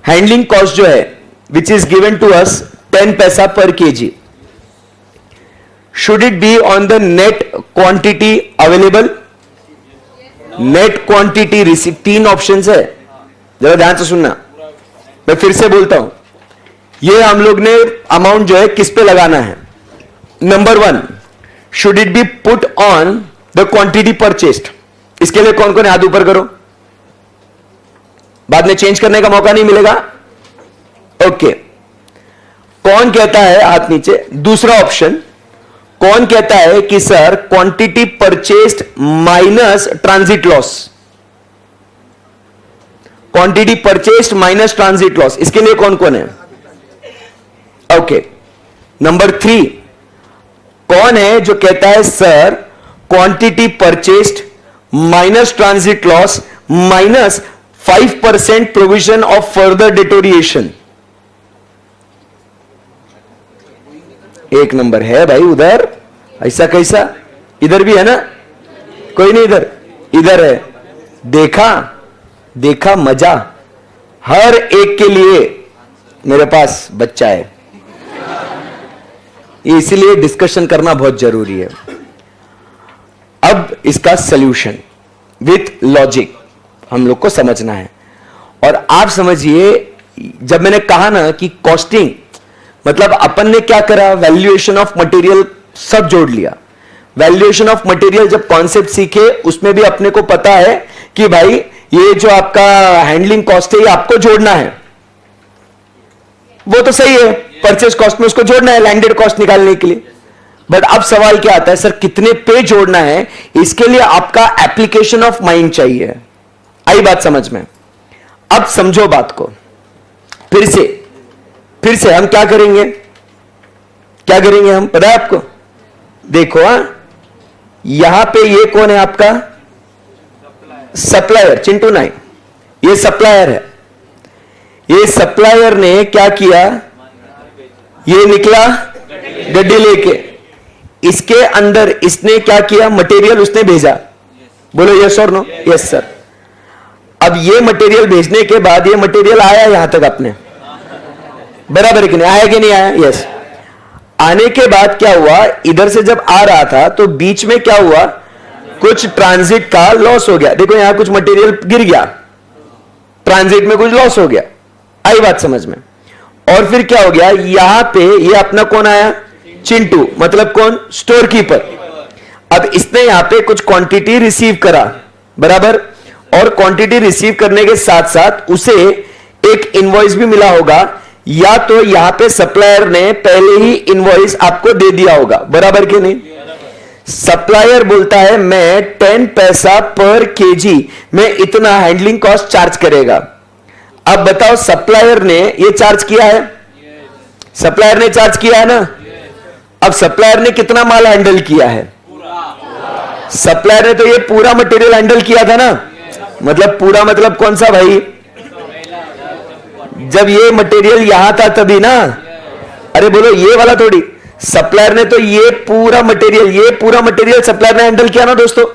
हैंडलिंग कॉस्ट जो है which is given to us 10 पैसा per KG, should it be on the net quantity available? Net quantity receive, 3 option है, जरा ध्यान से सुनना। मैं फिर से बोलता हूं, ये हम लोग ने अमाउंट जो है किस पे लगाना है? Number 1, should it B put on the quantity purchased. इसके लिए कौन कौन हाथ ऊपर करो, बाद में चेंज करने का मौका नहीं मिलेगा। ओके, कौन कहता है हाथ नीचे? दूसरा ऑप्शन, कौन कहता है कि sir quantity purchased minus transit loss? Quantity purchased minus transit loss, इसके लिए कौन कौन है? ओके, नंबर 3, कौन है जो कहता है sir quantity purchased minus transit loss minus 5% provision of further deterioration? एक नंबर है भाई उधर। ऐसा कैसा? इधर भी है ना? कोई नहीं इधर, इधर है। देखा देखा मजा। हर एक के लिए मेरे पास बच्चा है, इसलिए डिस्कशन करना बहुत जरूरी है। अब इसका सॉल्यूशन विथ लॉजिक हम लोग को समझना है। और आप समझिए, जब मैंने कहा ना कि कॉस्टिंग मतलब अपन ने क्या करा? वैल्यूएशन ऑफ मटेरियल सब जोड़ लिया। वैल्यूएशन ऑफ मटेरियल जब कॉन्सेप्ट सीखे, उसमें भी अपने को पता है कि भाई ये जो आपका हैंडलिंग कॉस्ट है ये आपको जोड़ना है। वो तो सही है, परचेज कॉस्ट में उसको जोड़ना है लैंडेड कॉस्ट निकालने के लिए। बट अब सवाल क्या आता है, सर कितने पे जोड़ना है? इसके लिए आपका एप्लीकेशन ऑफ माइंड चाहिए। आई बात समझ में? अब समझो बात को। फिर से हम क्या करेंगे? क्या करेंगे हम, पता है आपको? देखो, यहां पे ये कौन है आपका? सप्लायर, चिंटू नाई। ये सप्लायर है। ये सप्लायर ने क्या किया? ये निकला गड्डी लेके, इसके अंदर इसने क्या किया? मटेरियल उसने भेजा। बोलो यस और नो? Yes sir. अब ये मटेरियल भेजने के बाद ये मटेरियल आया यहां तक अपने, बराबर है कि नहीं? आया कि नहीं आया? यस। आने के बाद क्या हुआ? इधर से जब आ रहा था तो बीच में क्या हुआ? कुछ ट्रांजिट का लॉस हो गया। देखो यहां कुछ मटेरियल गिर गया, ट्रांजिट में कुछ लॉस हो गया। आई बात समझ में? और फिर क्या हो गया? यहां पे ये अपना कौन आया? चिंटू, मतलब कौन? Store keeper. अब इसने यहां पे कुछ क्वांटिटी रिसीव करा, बराबर। और क्वांटिटी रिसीव करने के साथ साथ उसे एक इनवॉइस भी मिला होगा, या तो यहां पे सप्लायर ने पहले ही इनवॉइस आपको दे दिया होगा, बराबर कि नहीं? सप्लायर बोलता है मैं 10 पैसा पर केजी में इतना हैंडलिंग कॉस्ट चार्ज करेगा। अब बताओ, सप्लायर ने ये चार्ज किया है? सप्लायर ने चार्ज किया है ना? अब सप्लायर ने कितना माल हैंडल किया है? सप्लायर ने तो ये पूरा मटेरियल हैंडल किया था ना। मतलब पूरा मतलब कौन सा भाई? जब ये मटेरियल यहां था तभी ना। अरे बोलो ये वाला थोड़ी। सप्लायर ने तो ये पूरा मटेरियल सप्लायर ने हैंडल किया ना दोस्तों।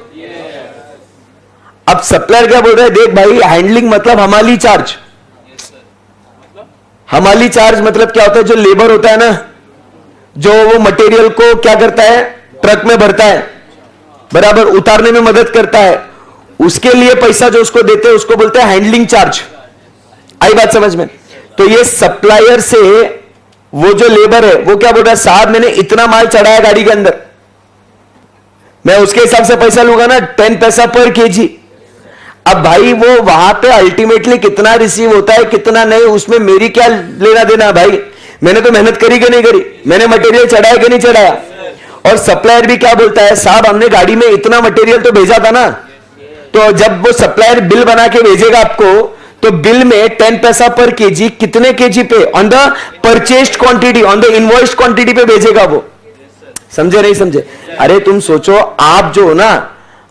अब सप्लायर क्या बोल रहा है? देख भाई, हैंडलिंग मतलब हमाली चार्ज। हमाली चार्ज मतलब क्या होता है? जो लेबर होता है ना, जो वो मटेरियल को क्या करता है? ट्रक में भरता है, बराबर, उतारने में मदद करता है, उसके लिए पैसा जो उसको देते हैं उसको बोलते हैं हैंडलिंग चार्ज। आई बात समझ में? तो ये सप्लायर से वो जो लेबर है वो क्या बोल रहा है, साहब मैंने इतना माल चढ़ाया गाड़ी के अंदर, मैं उसके हिसाब से पैसा लूंगा ना, 10 पैसा पर केजी। अब भाई वो वहां पे अल्टीमेटली कितना रिसीव होता है कितना नहीं, उसमें मेरी क्या लेना देना भाई, मैंने तो मेहनत करी कि नहीं करी, मैंने मटेरियल चढ़ाया कि नहीं चढ़ाया। और सप्लायर भी क्या बोलता है, साहब हमने गाड़ी में इतना मटेरियल तो भेजा था ना, तो जब वो सप्लायर बिल बना के भेजेगा आपको तो बिल में 10 पैसा पर केजी, कितने केजी पे, on the purchased quantity, on the invoiced quantity पे भेजेगा वो। समझे नहीं समझे? अरे तुम सोचो, आप जो हो ना,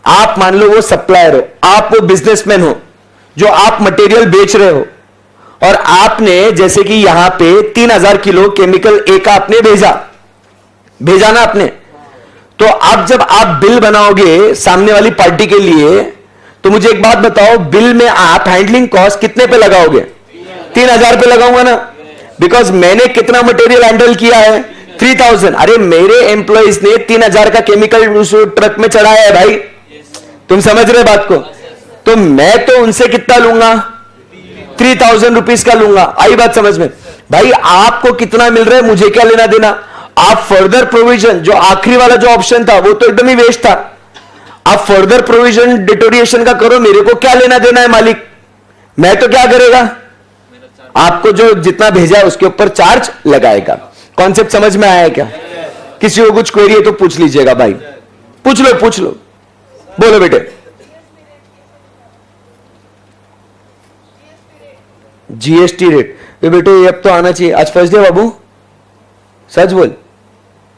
आप मान लो वो सप्लायर हो, आप वो बिजनेसमैन हो जो आप मटेरियल बेच रहे हो, और आपने जैसे कि यहां पे 3000 किलो केमिकल ए का आपने भेजा ना आपने, तो अब जब आप बिल बनाओगे सामने वाली पार्टी के लिए, तो मुझे एक बात बताओ, बिल में आप हैंडलिंग कॉस्ट कितने पे लगाओगे? 3000 पे लगाऊंगा ना, बिकॉज मैंने कितना मटेरियल हैंडल किया है, 3000। अरे मेरे एम्प्लॉइज ने 3000 का केमिकल उस ट्रक में चढ़ाया है भाई, तुम समझ रहे बात को? तो मैं तो उनसे कितना लूंगा, 3000 रुपीज का लूंगा। आई बात समझ में? भाई आपको कितना मिल रहा है मुझे क्या लेना देना। आप फर्दर प्रोविजन, जो आखिरी वाला जो ऑप्शन था वो तो एकदम ही वेस्ट था, आप फर्दर प्रोविजन डिटोरिएशन का करो, मेरे को क्या लेना देना है मालिक, मैं तो क्या करेगा, आपको जो जितना भेजा है उसके ऊपर चार्ज लगाएगा। कॉन्सेप्ट समझ में आया क्या? किसी को कुछ क्वेरी है तो पूछ लीजिएगा भाई, पूछ लो, बोलो बेटे। जीएसटी रेट, बेटे अब तो आना चाहिए, आज फर्स्ट डे बाबू, सच बोल।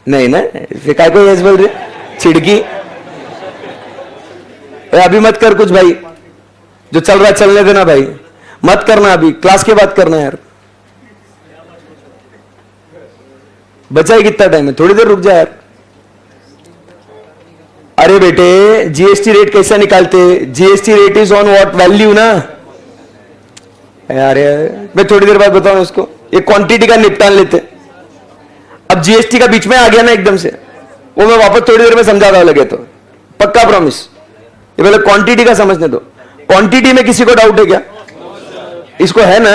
नहीं ना, फिर काय को यस बोल रहे, छिड़की। अभी मत कर कुछ भाई, जो चल रहा है चलने देना भाई, मत करना, अभी क्लास के बाद करना यार। बचा ही कितना टाइम है, थोड़ी देर रुक जा यार। अरे बेटे जीएसटी रेट कैसा निकालते, GST rate is on what value ना यार, मैं थोड़ी देर बाद बताऊं उसको, ये क्वांटिटी का निपटान लेते। अब जीएसटी का बीच में आ गया ना एकदम से, वो मैं वापस थोड़ी देर में समझाता लगे तो, पक्का प्रॉमिस। ये पहले क्वांटिटी का समझने दो। क्वांटिटी में किसी को डाउट है क्या? इसको है ना,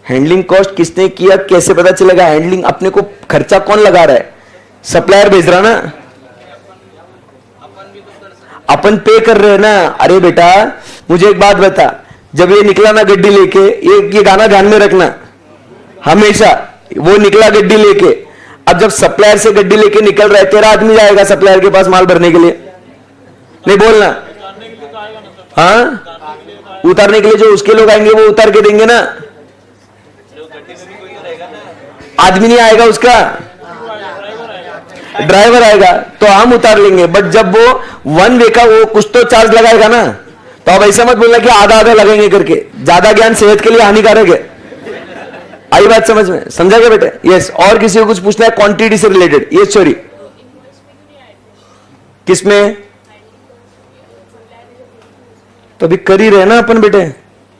हैंडलिंग कॉस्ट किसने किया कैसे पता चलेगा? हैंडलिंग अपने को खर्चा कौन लगा रहा है, सप्लायर भेज रहा ना, अपन पे कर रहे हैं ना। अरे बेटा मुझे एक बात बता, जब ये निकला ना गड्डी लेके, ये गाना ध्यान में रखना हमेशा, वो निकला गड्डी लेके, अब जब सप्लायर से गड्डी लेके निकल रहा है, तेरा आदमी जाएगा सप्लायर के पास माल भरने के लिए, नहीं बोलना, हाँ उतारने के लिए जो उसके लोग आएंगे वो उतार के देंगे ना, आदमी नहीं आएगा, उसका ड्राइवर आएगा, तो हम उतार लेंगे। बट जब वो वन वे का वो कुछ तो चार्ज लगाएगा ना, तो अब ऐसा मत बोलना कि आधा आधा लगेंगे करके, ज्यादा ज्ञान सेहत के लिए हानिकारक है। आई बात समझ में? समझा क्या बेटे? यस। और किसी को कुछ पूछना है क्वांटिटी से रिलेटेड? ये सॉरी, किसमें? तो अभी कर ही रहे ना अपन बेटे,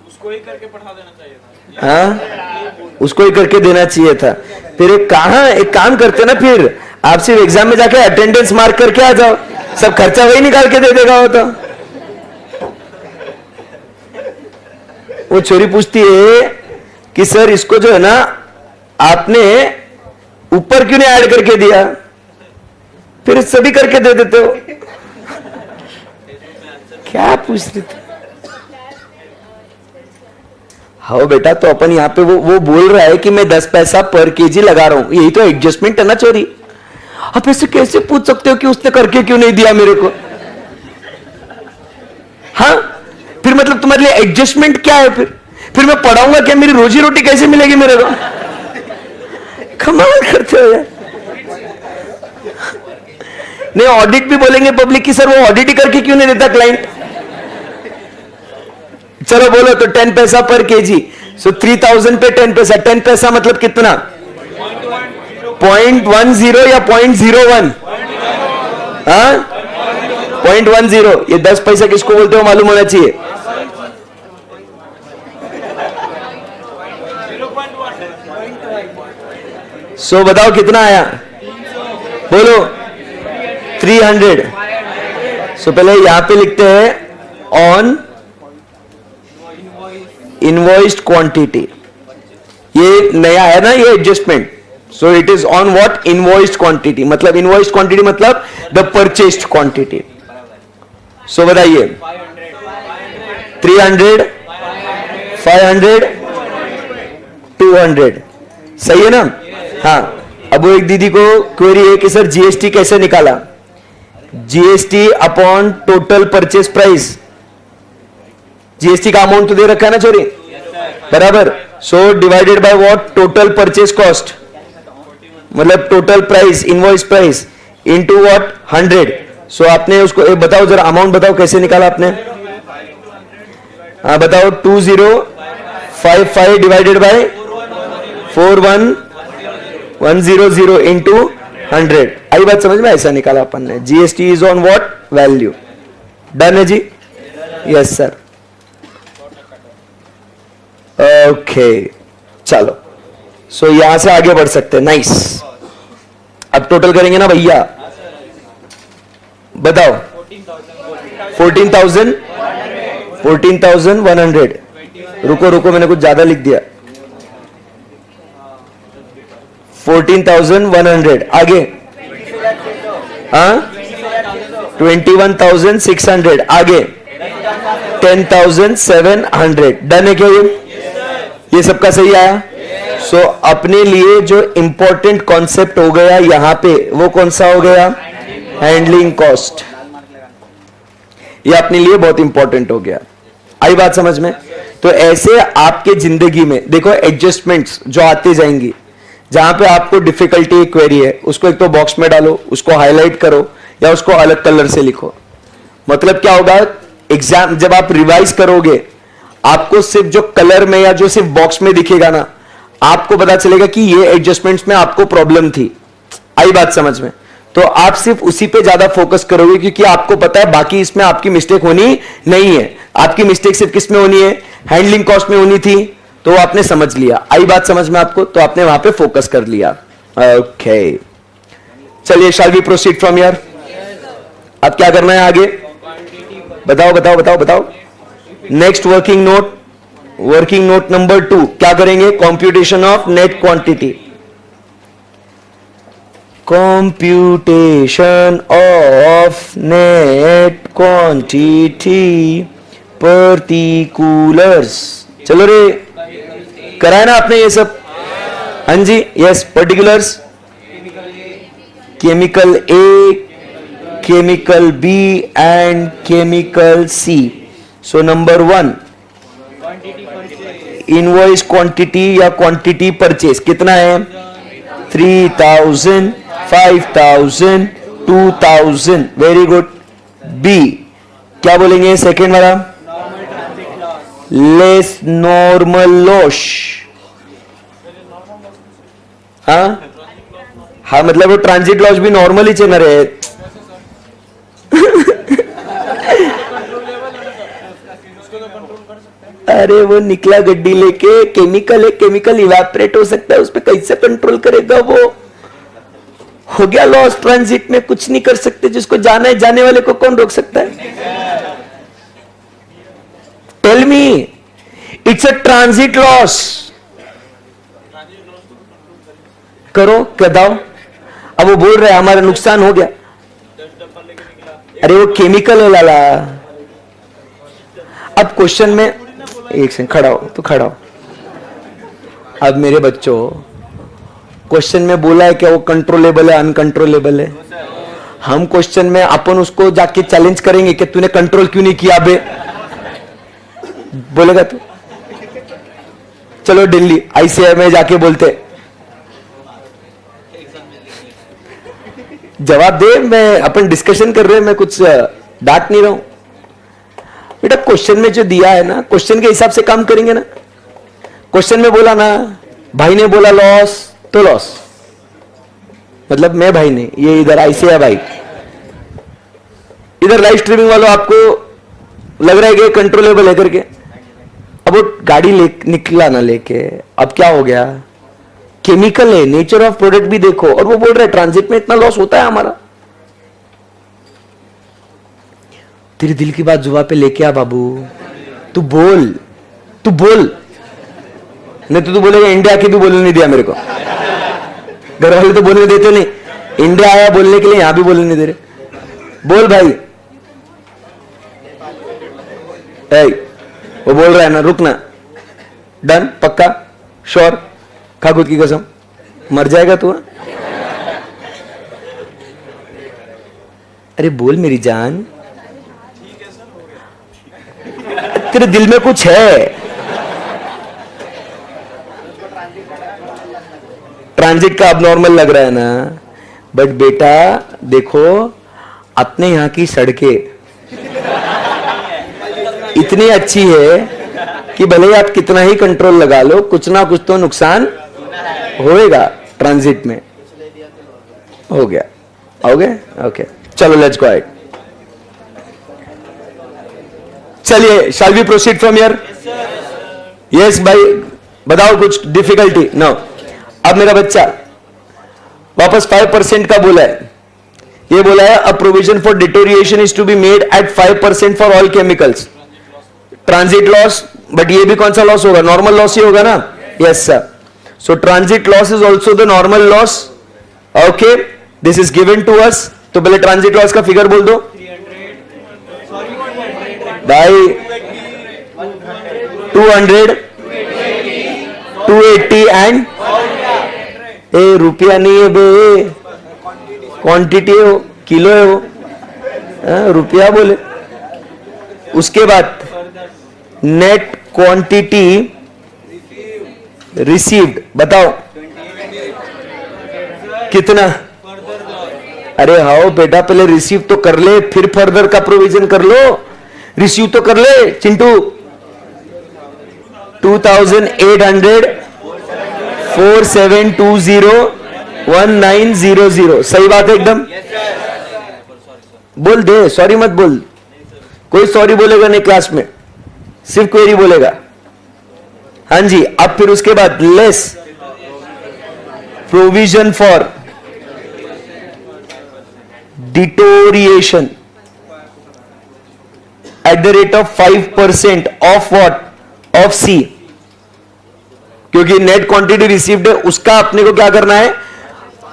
उसको ही करके पढ़ा देना चाहिए था। हाँ उसको ही करके देना चाहिए था। फिर एक काम करते ना, फिर आप सिर्फ एग्जाम में जाके अटेंडेंस मार्क करके आ जाओ, सब खर्चा वही निकाल के दे देगा वो तो। वो छोरी पूछती है कि सर इसको जो है ना आपने ऊपर क्यों नहीं ऐड करके दिया, फिर सभी करके दे देते हो। क्या पूछ रहे थे? हाँ बेटा, तो अपन यहाँ पे वो बोल रहा है कि मैं 10 पैसा पर केजी लगा रहा हूं, यही तो एडजस्टमेंट है ना चोरी। आप ऐसे कैसे पूछ सकते हो कि उसने करके क्यों नहीं दिया मेरे को? हाँ फिर मतलब तुम्हारे लिए एडजस्टमेंट क्या है? फिर मैं पढ़ाऊंगा क्या? मेरी रोजी रोटी कैसे मिलेगी मेरे को? कमाल करते हो यार। नहीं ऑडिट भी बोलेंगे पब्लिक की, सर वो ऑडिट ही करके क्यों नहीं देता क्लाइंट? चलो बोलो तो 10 पैसा पर केजी, सो 3000 पे 10 पैसा, 10 पैसा मतलब कितना? 0.10 या 0.01? हाँ 0.10। ये 10 पैसा किसको बोलते हो मालूम होना चाहिए। सो बताओ कितना आया? बोलो 300। सो पहले यहां पे लिखते हैं ऑन इनवॉइस्ड क्वांटिटी। ये नया है ना ये adjustment. So it is on what? Invoiced quantity. मतलब इनवॉइस्ड क्वांटिटी मतलब द परचेस्ड क्वांटिटी। सो बताइए 300, 500, 200 सही है ना? हाँ। अब वो एक दीदी को क्वेरी है कि सर जीएसटी कैसे निकाला? GST upon total purchase price. GST का अमाउंट तो दे रखा है ना छोरी, बराबर। So divided by what? Total purchase cost, मतलब total price, invoice price into what? 100। So आपने उसको एक बताओ जरा, अमाउंट बताओ कैसे निकाला आपने? हाँ बताओ। 2055 डिवाइडेड बाय 41100 इंटू 100। आई बात समझ में? ऐसा निकाला अपन ने। GST is on what? Value. Done है जी? Yes sir. ओके चलो। सो यहां से आगे बढ़ सकते हैं। नाइस। अब टोटल करेंगे ना भैया, बताओ। 14,100। रुको रुको, मैंने कुछ ज्यादा लिख दिया। 14,100 आगे। हाँ 21,600 आगे। 10,700। डन है क्या ये सबका सही आया? सो अपने लिए जो इंपॉर्टेंट कॉन्सेप्ट हो गया यहां पे, वो कौन सा हो गया? Handling cost. ये अपने लिए बहुत इंपॉर्टेंट हो गया। आई बात समझ में? तो ऐसे आपके जिंदगी में देखो एडजस्टमेंट्स जो आते जाएंगी, जहां पे आपको डिफिकल्टी क्वेरी है उसको एक तो बॉक्स में डालो, उसको हाईलाइट करो या उसको अलग कलर से लिखो। मतलब क्या होगा? एग्जाम जब आप रिवाइज करोगे, आपको सिर्फ जो कलर में या जो सिर्फ बॉक्स में दिखेगा ना, आपको पता चलेगा कि ये एडजस्टमेंट्स में आपको प्रॉब्लम थी। आई बात समझ में? तो आप सिर्फ उसी पे ज्यादा फोकस करोगे, क्योंकि आपको पता है बाकी इसमें आपकी मिस्टेक होनी नहीं है। आपकी मिस्टेक सिर्फ किस में होनी है? हैंडलिंग कॉस्ट में होनी थी, तो आपने समझ लिया। आई बात समझ में आपको? तो आपने वहां पे फोकस कर लिया। ओके चलिए, shall we proceed from here. अब क्या करना है आगे? बताओ बताओ बताओ बताओ। Next working note, working note number 2 क्या करेंगे? Computation of net quantity. Computation of net quantity particulars. चलो रे, कराया ना आपने ये सब? हाँ जी yes. Particulars, chemical A, chemical B and chemical C. So number 1 invoice quantity या क्वांटिटी परचेस कितना है? 3,000, 5,000, 2,000। Very good. बी क्या बोलेंगे? सेकेंड वाला लेस नॉर्मल लॉस। हाँ मतलब वो ट्रांजिट लॉस भी नॉर्मल ही चल रहे। अरे वो निकला गड्डी लेके, केमिकल है, केमिकल इवेपोरेट हो सकता है, उस पर कैसे कंट्रोल करेगा? वो हो गया लॉस ट्रांजिट में, कुछ नहीं कर सकते। जिसको जाना है, जाने वाले को कौन रोक सकता है? Tell me, it's a transit loss. करो बताओ। अब वो बोल रहे हैं हमारा नुकसान हो गया। अरे वो केमिकल है लाला। अब क्वेश्चन में एक सेकंड खड़ा हो, तो खड़ा हो। अब मेरे बच्चों, क्वेश्चन में बोला है कि वो कंट्रोलेबल है, अनकंट्रोलेबल है। हम क्वेश्चन में अपन उसको जाके चैलेंज करेंगे कि तूने कंट्रोल क्यों नहीं किया बे? बोलेगा तू? चलो दिल्ली आईसीआई में जाके बोलते, जवाब दे। मैं अपन डिस्कशन कर रहे हैं, मैं कुछ डांट नहीं रहा हूं बेटा। क्वेश्चन में जो दिया है ना, क्वेश्चन के हिसाब से काम करेंगे ना। क्वेश्चन में बोला ना, भाई ने बोला लॉस, तो लॉस। मतलब मैं भाई नहीं, ये इधर आईसीआई भाई। इधर लाइव स्ट्रीमिंग वालों आपको लग रहा है कि कंट्रोलेबल है करके। अब वो गाड़ी निकला ना लेके, अब क्या हो गया? केमिकल है, नेचर ऑफ प्रोडक्ट भी देखो, और वो बोल रहा है ट्रांजिट में इतना लॉस होता है हमारा। तेरी दिल की बात जुबा पे लेके आ बाबू, तू बोल, तू बोल, नहीं तो तू बोलेगा इंडिया की भी बोलने नहीं दिया मेरे को, घर वाले तो बोलने देते नहीं, इंडिया आया बोलने के लिए, यहां भी बोलने नहीं दे रहे। बोल भाई, वो बोल रहा है ना, रुकना, डन, पक्का, श्योर, खा खुद की कसम, मर जाएगा तू। अरे बोल मेरी जान, तेरे दिल में कुछ है। ट्रांजिट का अब नॉर्मल लग रहा है ना, बट बेटा देखो, अपने यहां की सड़कें इतनी अच्छी है कि भले ही आप कितना ही कंट्रोल लगा लो, कुछ ना कुछ तो नुकसान होएगा ट्रांजिट में। हो गया, हो गया, ओके, चलो लेट्स गो अहेड। चलिए, shall we proceed from here? Yes भाई, बताओ कुछ डिफिकल्टी? नो। अब मेरा बच्चा वापस 5% का बोला है, ये बोला है a provision for deterioration is to be made at 5% for all chemicals. Transit loss, but ये भी कौन सा लॉस होगा? नॉर्मल लॉस ही होगा ना? Yes sir. So transit loss is also the normal loss. Okay, this is given to us. तो पहले ट्रांजिट लॉस का फिगर बोल दो भाई। 200, 280 एंड ए रुपया नहीं है बे, क्वांटिटी है वो, किलो है वो, रुपया बोले। उसके बाद नेट क्वांटिटी रिसीव्ड, बताओ कितना? अरे हाओ बेटा, पहले रिसीव तो कर ले, फिर फर्दर का प्रोविजन कर लो। रिसीव तो कर ले चिंटू। 2800 47201900, सही बात है एकदम। बोल दे, सॉरी मत बोल, कोई सॉरी बोलेगा नहीं क्लास में, सिर्फ क्वेरी बोलेगा। हाँ जी, अब फिर उसके बाद less provision for deterioration at the rate of 5% of what? Of C. क्योंकि नेट क्वांटिटी रिसीव्ड है, उसका अपने को क्या करना है?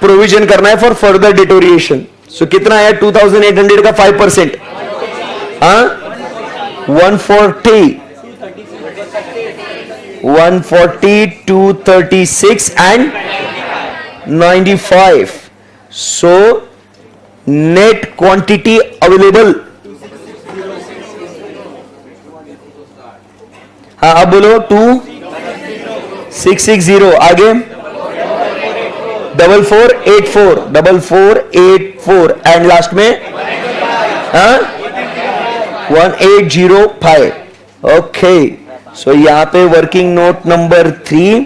प्रोविजन करना है फॉर फर्दर डिटोरिएशन। सो कितना है 2800 का 5%? हाँ, 140, 236 and 95। So net quantity available. हाँ, अब बोलो 2660। आगे 4484 एंड लास्ट में 1805। ओके, सो यहां पे working note number 3,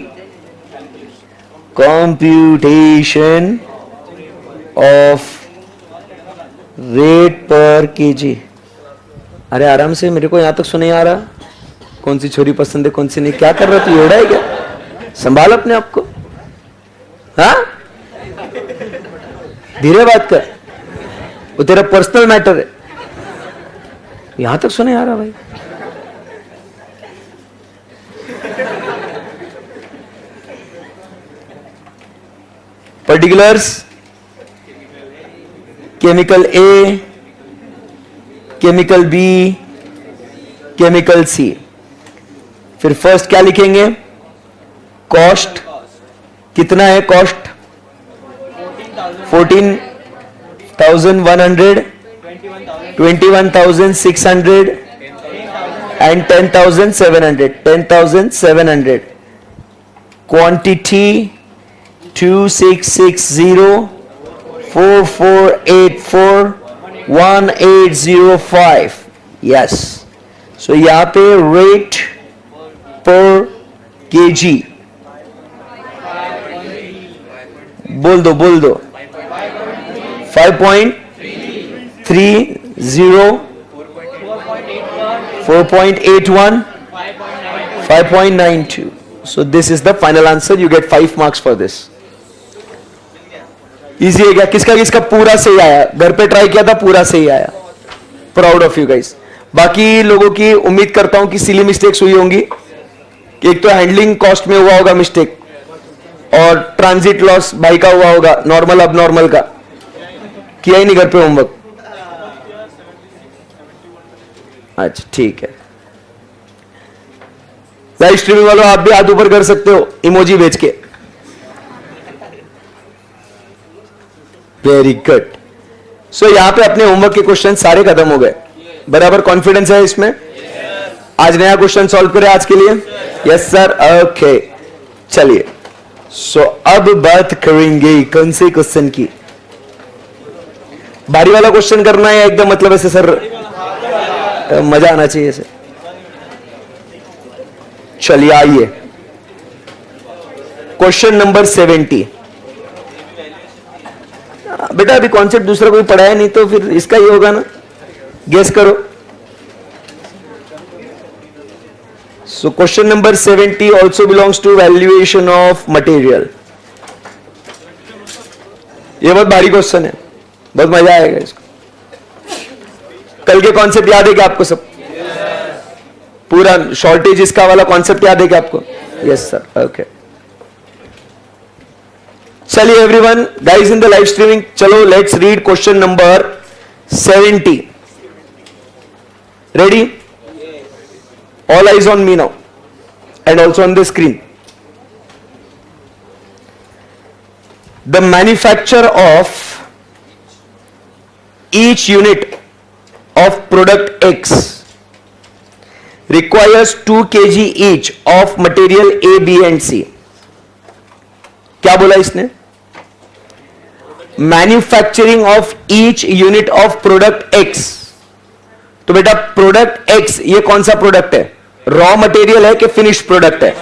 computation of rate per KG. अरे आराम से, मेरे को यहां तक सुने आ रहा। कौन सी छोरी पसंद है, कौन सी नहीं? क्या कर रहा तू? एड़ा है क्या? संभाल अपने आप को। हाँ, धीरे बात कर, वो तेरा पर्सनल मैटर है। यहां तक सुने आ रहा भाई? Particulars, chemical A, chemical B, chemical सी। फिर फर्स्ट क्या लिखेंगे? कॉस्ट। कितना है कॉस्ट? 14,100, 21,600 एंड 10,700। 10,700। क्वांटिटी 2660, 4484, 1805। यस, सो यहां पे रेट पर केजी बोल दो, बोल दो। 5.30, 4.81, 5.92। So this is the final answer. You get 5 marks for this. Easy है क्या? किसका किसका पूरा सही आया? घर पे ट्राई किया था, पूरा सही आया. Proud of you guys. बाकी लोगों की उम्मीद करता हूं कि सिली मिस्टेक्स हुई होंगी. एक तो हैंडलिंग कॉस्ट में हुआ होगा मिस्टेक, और ट्रांजिट लॉस भाई का हुआ होगा, नॉर्मल अब नॉर्मल का किया ही नहीं घर पे होमवर्क. अच्छा ठीक है. लाइव स्ट्रीमिंग वालों आप भी हाथ ऊपर कर सकते हो इमोजी भेज के. Very good. सो यहां पे अपने होमवर्क के क्वेश्चन सारे खत्म हो गए. बराबर कॉन्फिडेंस है इसमें? आज नया क्वेश्चन सॉल्व करें आज के लिए? Yes sir. ओके चलिए. सो अब बात करेंगे कौन से क्वेश्चन की? भारी वाला क्वेश्चन करना है एकदम, मतलब ऐसे सर मजा आना चाहिए सर. चलिए आइए. Question number 70. बेटा अभी कॉन्सेप्ट दूसरा कोई पढ़ाया नहीं तो फिर इसका ही होगा ना. गेस करो. So question number 70 also belongs to valuation of material. ये बहुत भारी क्वेश्चन है, बहुत मजा आएगा इसको. कल के कॉन्सेप्ट याद है क्या आपको सब? पूरा शॉर्टेज इसका वाला कॉन्सेप्ट याद है क्या आपको? Yes sir. ओके चलिए everyone guys in the live streaming, चलो let's read question number 70. Ready? All eyes on me now and also on the screen. The manufacture of each unit of product X requires 2 kg each of material A, B and C. क्या बोला इसने? Manufacturing of each unit of product X. तो बेटा product X ये कौन सा product है? Raw material है कि फिनिश प्रोडक्ट है?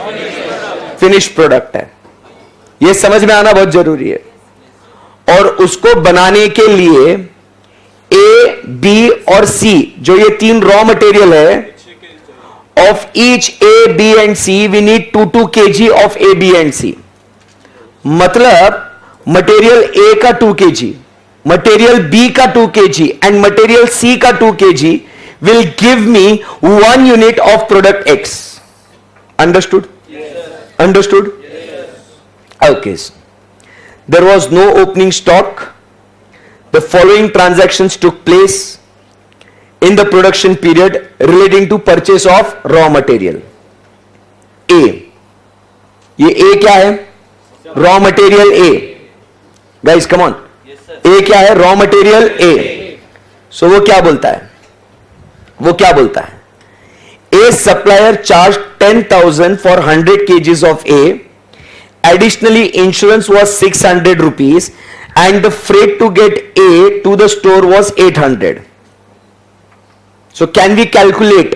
फिनिश प्रोडक्ट है. ये समझ में आना बहुत जरूरी है. और उसको बनाने के लिए ए, बी और सी, जो ये 3 रॉ मटेरियल है, of each A, B and C we need 2 kg of A, B and C. मतलब मटेरियल ए का 2 kg, मटेरियल बी का 2 kg एंड मटेरियल सी का 2 kg will give me 1 unit of product X. Understood? Understood? Okay. There was no opening stock. The following transactions took place in the production period relating to purchase of raw material. A. ये A क्या है? Raw material A. Guys, come on. Yes, sir. A क्या है? Raw material A. So वो क्या बोलता है? वो क्या बोलता है? A supplier charged 10,000 for 100 kgs of A. Additionally, insurance was 600 rupees. And the freight to get A to the store was 800. So can we calculate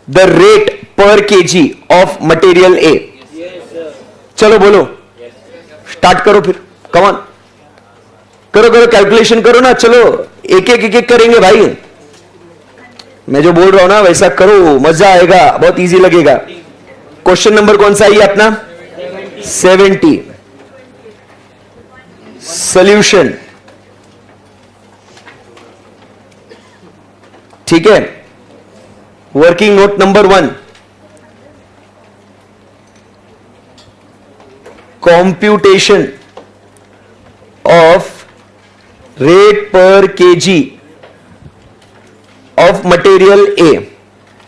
the rate per kg of material A? Yes, sir. चलो बोलो. Start करो फिर. Come on. करो करो calculation करो ना. चलो एक एक करेंगे भाई. मैं जो बोल रहा हूं ना वैसा करो, मजा आएगा, बहुत इजी लगेगा. क्वेश्चन नंबर कौन सा है अपना? 70. सॉल्यूशन. ठीक है. Working note number 1. Computation of rate per kg of material A.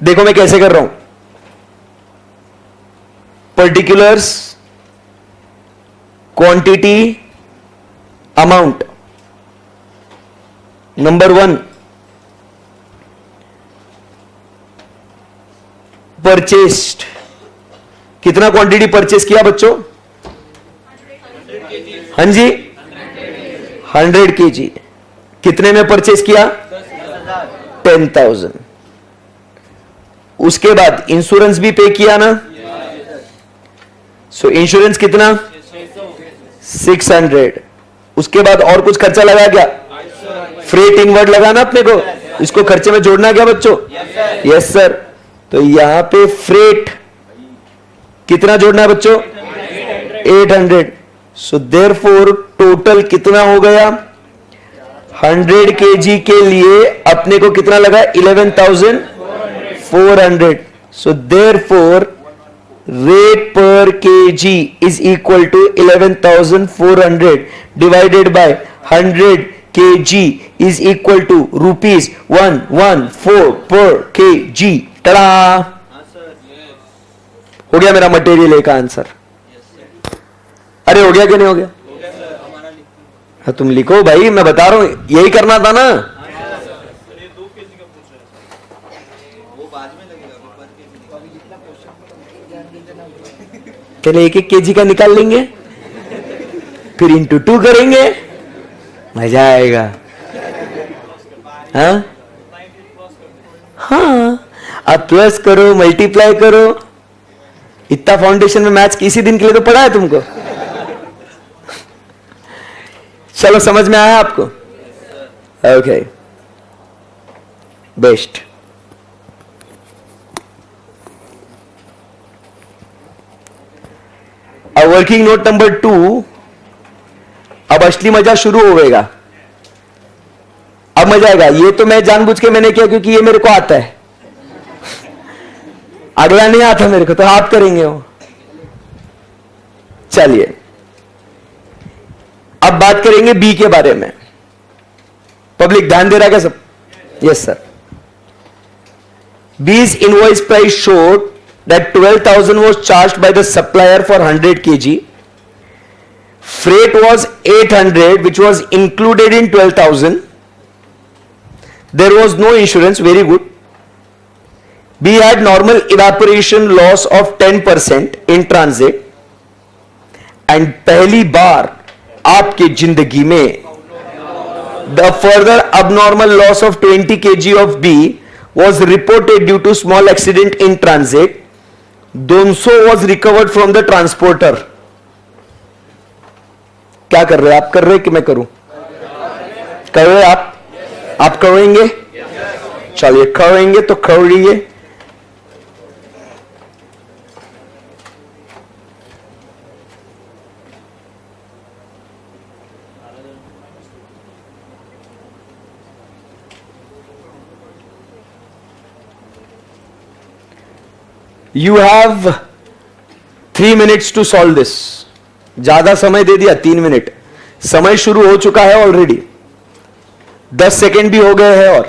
देखो मैं कैसे कर रहा हूं. Particulars, quantity, amount. Number 1 purchased. कितना क्वांटिटी परचेस किया बच्चों? हाँ जी 100 kg. कितने में परचेस किया? 10,000. उसके बाद इंश्योरेंस भी पे किया ना. सो इंश्योरेंस कितना? 600. उसके बाद और कुछ खर्चा लगा क्या? फ्रेट इनवर्ड लगाना अपने को. इसको खर्चे में जोड़ना क्या बच्चों? Yes sir. तो यहां पे फ्रेट कितना जोड़ना है बच्चों? 800. सो देयरफॉर टोटल कितना हो गया? 100 kg के लिए अपने को कितना लगा? 11,400. So therefore rate per kg is equal to 11,400 divided by 100 kg is equal to rupees 114 per kg. tada! हो गया मेरा मटेरियल ए का आंसर? अरे हो गया कि नहीं हो गया? हाँ तुम लिखो भाई, मैं बता रहा हूं यही करना था ना. पहले 1-1 kg का निकाल लेंगे, फिर इंटू 2 करेंगे, मजा आएगा. हाँ हाँ, आप प्लस करो, मल्टीप्लाई करो. इतना फाउंडेशन में मैथ्स किसी दिन के लिए तो पढ़ा है तुमको. चलो समझ में आया आपको? Okay, best. अब वर्किंग नोट नंबर 2. अब असली मजा शुरू होगा. अब मजा आएगा. ये तो मैं जानबूझ के मैंने किया क्योंकि ये मेरे को आता है. अगला नहीं आता मेरे को, तो आप करेंगे वो. चलिए अब बात करेंगे बी के बारे में. पब्लिक ध्यान दे रहा है क्या सब? Yes sir. B's invoice price showed that 12,000 was charged by the supplier for 100 kg. Freight was 800, which was included in 12,000. There was no insurance. Very good. B had normal evaporation loss of 10% in transit. And पहली बार आपकी जिंदगी में the further abnormal loss of 20 kg of B was reported due to small accident in transit. 200 was recovered from the transporter. क्या कर रहे हैं आप? कर रहे हैं कि मैं करूं? कर रहे हैं आप करेंगे? चलिए करेंगे तो करिए. You have 3 minutes to solve this. ज्यादा समय दे दिया, 3 मिनट. समय शुरू हो चुका है ऑलरेडी. 10 सेकेंड भी हो गए हैं. और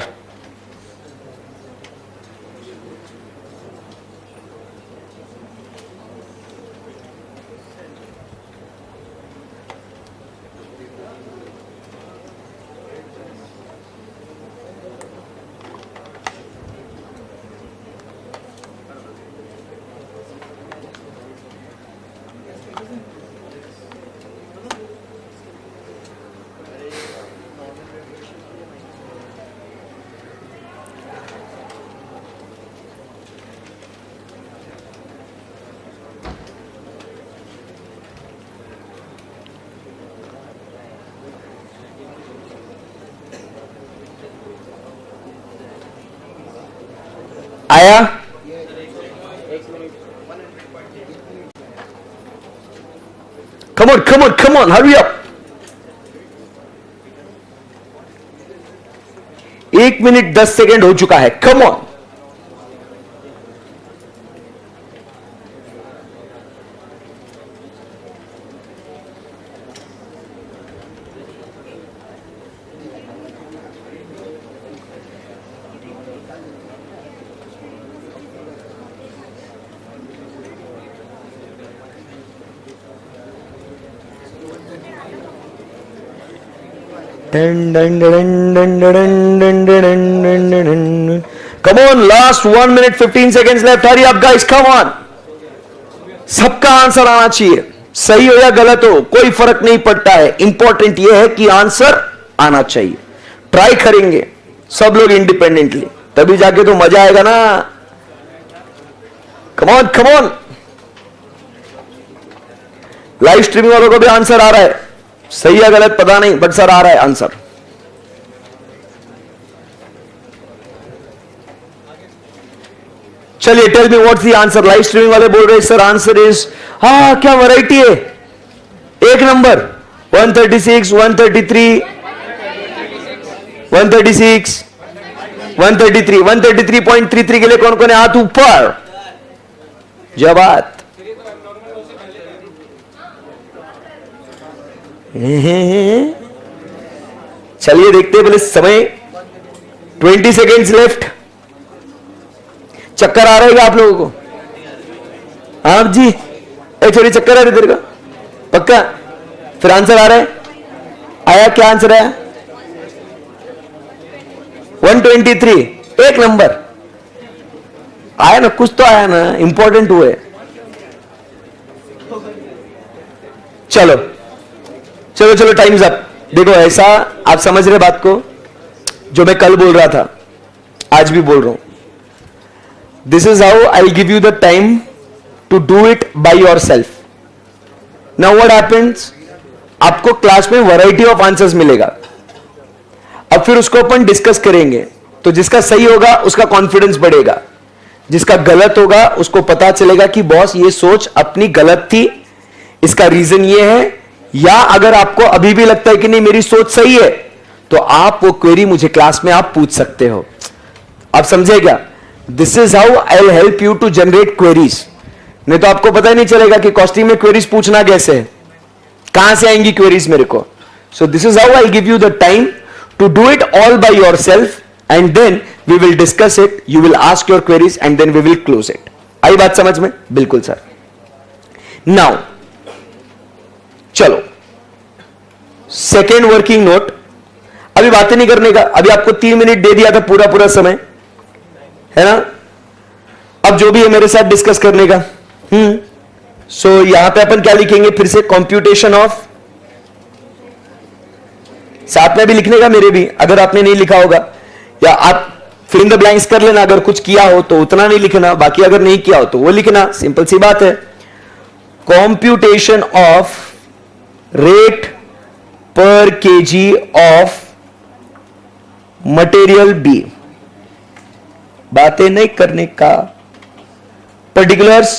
आया? come on, hurry up. 1 minute 10 second हो चुका है. come on. Come on, last 1 minute 15 seconds left. Hurry up guys, come on. सबका आंसर आना चाहिए. सही हो या गलत हो कोई फर्क नहीं पड़ता है. इंपॉर्टेंट यह है कि आंसर आना चाहिए. ट्राई करेंगे सब लोग इंडिपेंडेंटली, तभी जाके तो मजा आएगा ना. Come on. लाइव स्ट्रीमिंग वालों को भी आंसर आ रहा है. सही या गलत पता नहीं, बट सर आ रहा है आंसर. चलिए tell me what's the answer. Live streaming वाले बोल रहे सर आंसर इज, हाँ क्या वैरायटी है, एक नंबर 136, 133, 136, 133, 133.33 के लिए कौन कौन है हाथ ऊपर? जवाब चलिए देखते हैं, बोले समय 20 सेकेंड्स लेफ्ट। चक्कर आ रहा है क्या आप लोगों को? आप जी थोड़ी चक्कर आ रही तेरे का पक्का? फिर आंसर आ रहा है, आया क्या आंसर आया? 123, एक नंबर आया ना, कुछ तो आया ना, इंपॉर्टेंट हुए। चलो चलो चलो टाइम्स अप। देखो ऐसा आप समझ रहे बात को, जो मैं कल बोल रहा था आज भी बोल रहा हूं। This is how I give you the time to do it by yourself. Now what happens, आपको क्लास में वैरायटी ऑफ आंसर्स मिलेगा। अब फिर उसको अपन डिस्कस करेंगे, तो जिसका सही होगा उसका कॉन्फिडेंस बढ़ेगा, जिसका गलत होगा उसको पता चलेगा कि बॉस ये सोच अपनी गलत थी, इसका रीजन ये है। या अगर आपको अभी भी लगता है कि नहीं मेरी सोच सही है, तो आप वो क्वेरी मुझे क्लास में आप पूछ सकते हो। आप समझे क्या? This is how I will help you to generate queries. नहीं तो आपको पता ही नहीं चलेगा कि कॉस्टिंग में क्वेरीज पूछना कैसे है, कहां से आएंगी क्वेरीज मेरे को। So this is how I give you the time to do it all by yourself, and then we will discuss it, you will ask your queries and then we will close it. आई बात समझ में? बिल्कुल सर। Now चलो second working note. अभी बातें नहीं करने का, अभी आपको 3 मिनट दे दिया था पूरा पूरा समय, है ना? अब जो भी है मेरे साथ डिस्कस करने का। सो यहां पे अपन क्या लिखेंगे फिर से? कंप्यूटेशन ऑफ, साथ में भी लिखने का मेरे भी, अगर आपने नहीं लिखा होगा, या आप फिल इन द ब्लैंक्स कर लेना। अगर कुछ किया हो तो उतना नहीं लिखना, बाकी अगर नहीं किया हो तो वो लिखना, सिंपल सी बात है। Computation of rate per kg of material B, बातें नहीं करने का। Particulars,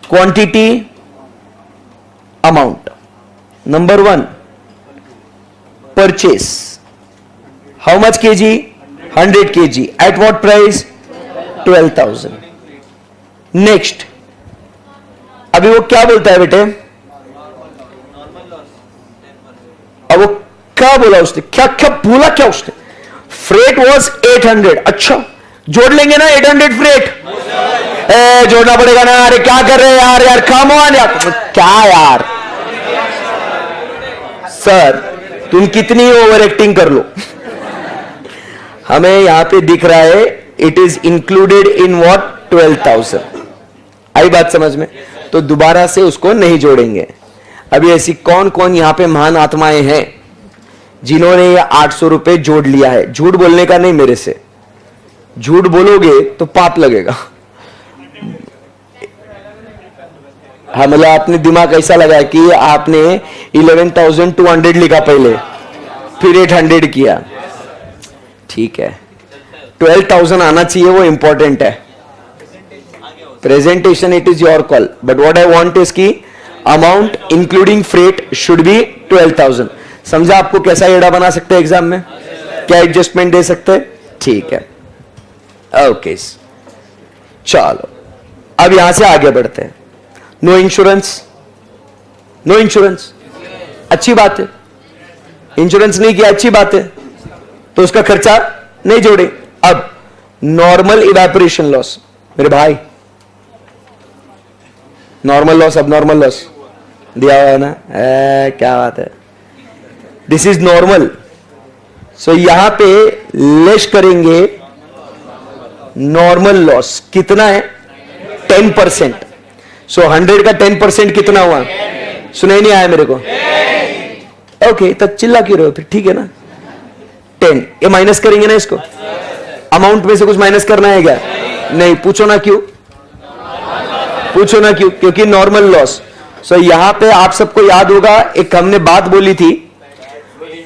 quantity, amount. Number 1 purchase, how much KG? 100 kg, at what price? 12,000। Next, अभी वो क्या बोलता है बेटे? अब वो क्या बोला उसने? क्या क्या बोला क्या उसने? Freight was 800। अच्छा जोड़ लेंगे ना 800 फ्रेट? जोड़ना पड़ेगा ना। अरे क्या कर रहे हैं यार, यार कम ऑन यार, क्या यार सर, तुम कितनी ओवर एक्टिंग कर लो। हमें यहां पे दिख रहा है it is included in what? 12,000। आई बात समझ में? तो दोबारा से उसको नहीं जोड़ेंगे। अभी ऐसी कौन कौन यहां पे महान आत्माएं हैं जिन्होंने ये 800 रुपए जोड़ लिया है? झूठ बोलने का नहीं मेरे से, झूठ बोलोगे तो पाप लगेगा। हाँ मतलब आपने दिमाग ऐसा लगाया कि आपने 11,200 लिखा पहले, फिर 800 किया, ठीक है। 12,000 आना चाहिए, वो इंपॉर्टेंट है। Presentation it is your call, but what I want is की amount including freight should be 12,000। समझा? आपको कैसा एड़ा बना सकते हैं एग्जाम में, क्या एडजस्टमेंट दे सकते हैं? ठीक है, ओके चलो अब यहां से आगे बढ़ते हैं। नो इंश्योरेंस, नो इंश्योरेंस अच्छी बात है, इंश्योरेंस नहीं किया अच्छी बात है, तो उसका खर्चा नहीं जोड़े। अब नॉर्मल इवेपोरेशन लॉस मेरे भाई, नॉर्मल लॉस, अब नॉर्मल लॉस दिया हुआ है ना, क्या बात है, दिस इज नॉर्मल। सो यहां पे लेस करेंगे नॉर्मल लॉस, कितना है? 10%। सो 100 का 10% कितना हुआ? सुनाई नहीं आया मेरे को? ओके, तब चिल्ला क्यों रहे हो फिर? ठीक है ना, 10। ये माइनस करेंगे ना इसको, अमाउंट में से कुछ माइनस करना है क्या? नहीं। पूछो ना क्यों, पूछो ना क्यों? क्योंकि नॉर्मल लॉस। सो यहां पे आप सबको याद होगा एक हमने बात बोली थी,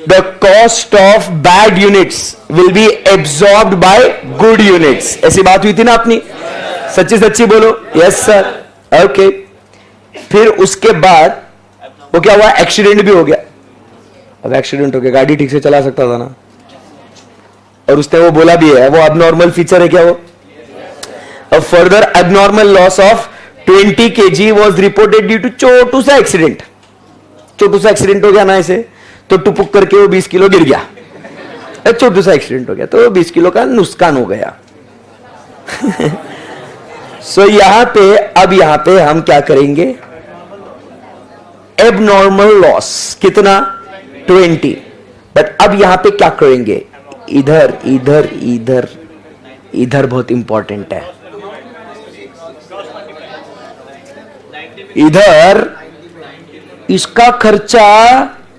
the cost of bad units will be absorbed by good units. ऐसी बात हुई थी ना अपनी, सच्ची सच्ची बोलो। Yes sir, okay. फिर उसके बाद वो क्या हुआ, एक्सीडेंट भी हो गया। अब एक्सीडेंट हो गया, गाड़ी ठीक से चला सकता था ना, और उसने वो बोला भी है, वो अबनॉर्मल फीचर है क्या वो? A further abnormal loss of 20 kg was reported due to छोटू सा एक्सीडेंट। छोटू सा एक्सीडेंट हो गया ना ऐसे, तो टुपुक करके वो 20 किलो गिर गया। छोटू सा एक्सीडेंट हो गया तो 20 किलो का नुकसान हो गया। सो यहां पे, अब यहां पे हम क्या करेंगे, एबनॉर्मल लॉस कितना, 20। बट अब यहां पे क्या करेंगे, इधर इधर इधर इधर बहुत इंपॉर्टेंट है। इधर इसका खर्चा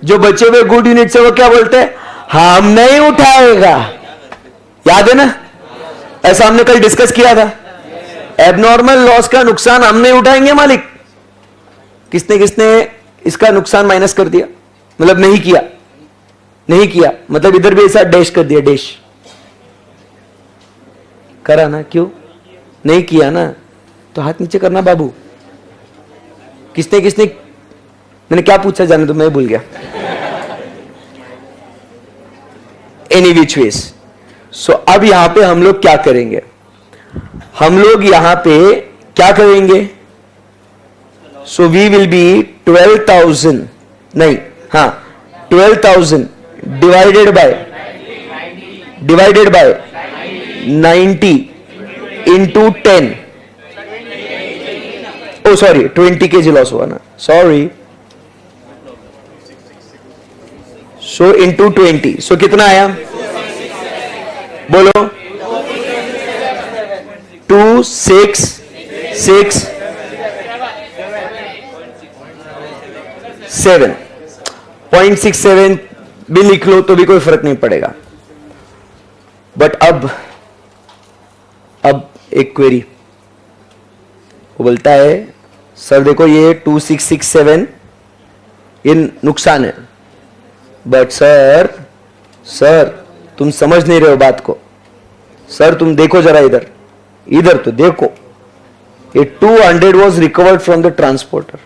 जो बचे हुए गुड यूनिट से वो क्या बोलते हैं, हम नहीं उठाएगा। याद है ना, ऐसा हमने कल डिस्कस किया था। एबनॉर्मल लॉस का नुकसान हम नहीं उठाएंगे मालिक। किसने किसने इसका नुकसान माइनस कर दिया, मतलब नहीं किया, नहीं किया मतलब इधर भी ऐसा डैश कर दिया, डैश करा ना, क्यों नहीं किया ना, तो हाथ नीचे करना बाबू। किसने किसने, मैंने क्या पूछा जाने तो मैं भूल गया। एनी विच वेज, सो अब यहां पे हम लोग क्या करेंगे, हम लोग यहां पे क्या करेंगे, सो वी विल बी 12,000 नहीं, हाँ 12,000 divided by 90 into 10। Oh sorry 20 kg loss हुआ ना, सॉरी। सो इंटू 20, सो कितना आया बोलो, 2,667.67 भी लिख लो तो भी कोई फर्क नहीं पड़ेगा। बट अब एक क्वेरी, वो बोलता है सर देखो ये 2,667 ये नुकसान है, बट सर तुम समझ नहीं रहे हो बात को। सर तुम देखो जरा इधर, इधर तो देखो, ये 200 was recovered from the transporter.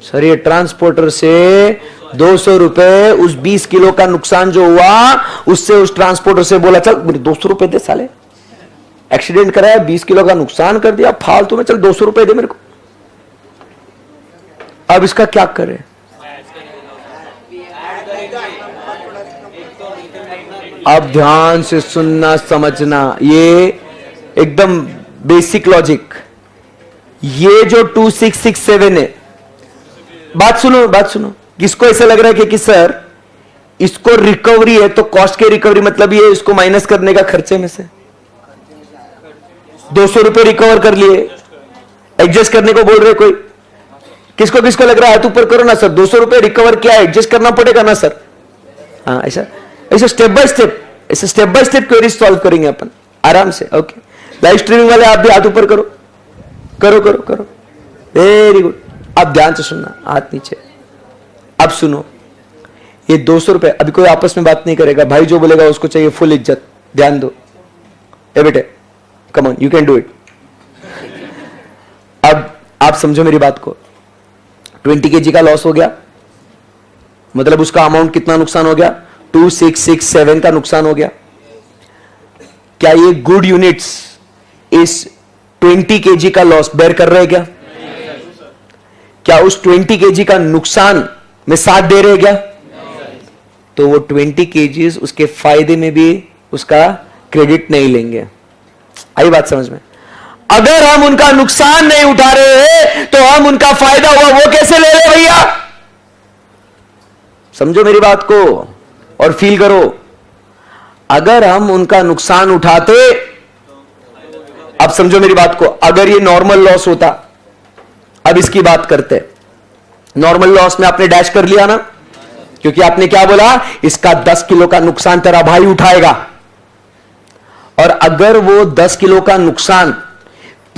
Sir ये ट्रांसपोर्टर से 200 रुपए, उस 20 किलो का नुकसान जो हुआ उससे उस ट्रांसपोर्टर से बोला चल मेरे 200 रुपए दे साले, एक्सीडेंट कराया 20 किलो का नुकसान कर दिया फालतू में, चल 200 रुपए दे मेरे को। अब इसका क्या करें, अब ध्यान से सुनना समझना, ये एकदम बेसिक लॉजिक। ये जो 2,667 है, बात सुनो, किसको ऐसा लग रहा है कि सर इसको रिकवरी है तो कॉस्ट के रिकवरी मतलब ये इसको माइनस करने का खर्चे में से 200 रुपए रिकवर कर लिए, एडजस्ट करने को बोल रहे कोई, किसको किसको लग रहा है, हाथ ऊपर करो ना सर, 200 रुपए रिकवर किया, एडजस्ट करना पड़ेगा ना सर। हाँ ऐसा step by step query solve करेंगे अपन आराम से। ओके, लाइव स्ट्रीमिंग वाले आप भी हाथ ऊपर करो, वेरी गुड। अब ध्यान से सुनना, हाथ नीचे। अब सुनो, ये 200 रुपए, अभी कोई आपस में बात नहीं करेगा, भाई जो बोलेगा उसको चाहिए फुल इज्जत, ध्यान दो। ए बेटे come on, you can do it. अब आप समझो मेरी बात को, 20 kg का लॉस हो गया, मतलब उसका अमाउंट कितना नुकसान हो गया, 2,667 का नुकसान हो गया। क्या ये गुड यूनिट्स इस 20 kg का लॉस बेयर कर रहे हैं क्या उस 20 kg का नुकसान में साथ दे रहे हैं क्या? तो वो 20 kg उसके फायदे में भी उसका क्रेडिट नहीं लेंगे। आई बात समझ में? अगर हम उनका नुकसान नहीं उठा रहे हैं तो हम उनका फायदा हुआ वो कैसे ले ले भैया? समझो मेरी बात को और फील करो। अगर हम उनका नुकसान उठाते, अब समझो मेरी बात को, अगर ये नॉर्मल लॉस होता, अब इसकी बात करते, नॉर्मल लॉस में आपने डैश कर लिया ना, क्योंकि आपने क्या बोला, इसका 10 किलो का नुकसान तेरा भाई उठाएगा। और अगर वो 10 किलो का नुकसान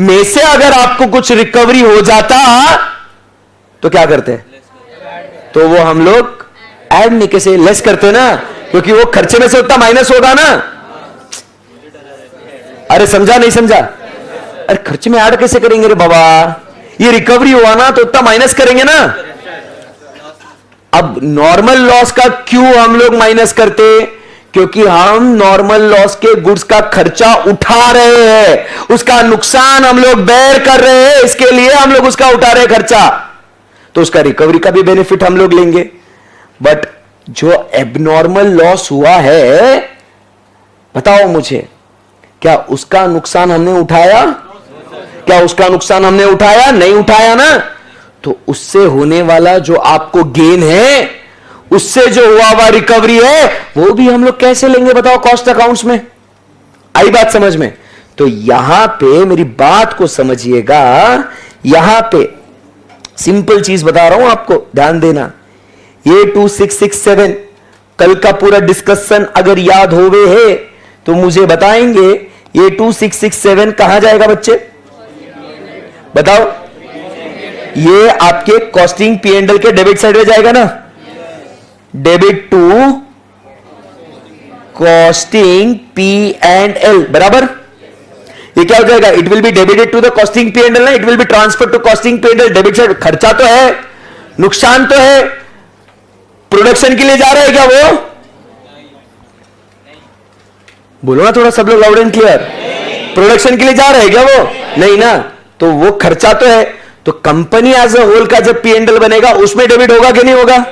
में से अगर आपको कुछ रिकवरी हो जाता तो क्या करते? तो वो हम लोग ऐड नहीं, कैसे लेस करते ना, क्योंकि वो खर्चे में से उतना माइनस होगा ना। अरे समझा नहीं समझा? अरे खर्चे में ऐड कैसे करेंगे रे बाबा, ये रिकवरी हुआ ना तो उतना माइनस करेंगे ना। अब नॉर्मल लॉस का क्यों हम लोग माइनस करते? क्योंकि हम नॉर्मल लॉस के गुड्स का खर्चा उठा रहे हैं, उसका नुकसान हम लोग बेयर कर रहे हैं, इसके लिए हम लोग उसका उठा रहे हैं खर्चा, तो उसका रिकवरी का भी बेनिफिट हम लोग लेंगे। बट जो एबनॉर्मल लॉस हुआ है, बताओ मुझे, क्या उसका नुकसान हमने उठाया? क्या उसका नुकसान हमने उठाया? नहीं उठाया ना। तो उससे होने वाला जो आपको गेन है, उससे जो हुआ रिकवरी है, वो भी हम लोग कैसे लेंगे बताओ? कॉस्ट अकाउंट्स में। आई बात समझ में? तो यहां पे मेरी बात को समझिएगा, यहां पे सिंपल चीज बता रहा हूं आपको, ध्यान देना। ये 2667 कल का पूरा डिस्कशन अगर याद होवे है तो मुझे बताएंगे, ये 2667 कहां जाएगा बच्चे? बताओ। ये आपके कॉस्टिंग पी एंड एल के डेबिट साइड में जाएगा ना, debit to costing P and L, बराबर। ये क्या हो जाएगा? It will be debited to the costing P and L ना, it will be transfer to costing P and L. Debit side खर्चा तो है, नुकसान तो है, प्रोडक्शन के लिए जा रहा है क्या वो? बोलो ना थोड़ा सब लोग लाउड एंड क्लियर। प्रोडक्शन के लिए जा रहा है क्या वो? नहीं ना, तो वो खर्चा तो है। तो कंपनी एज अ होल का जब पी एंड एल बनेगा उसमें डेबिट होगा कि नहीं होगा?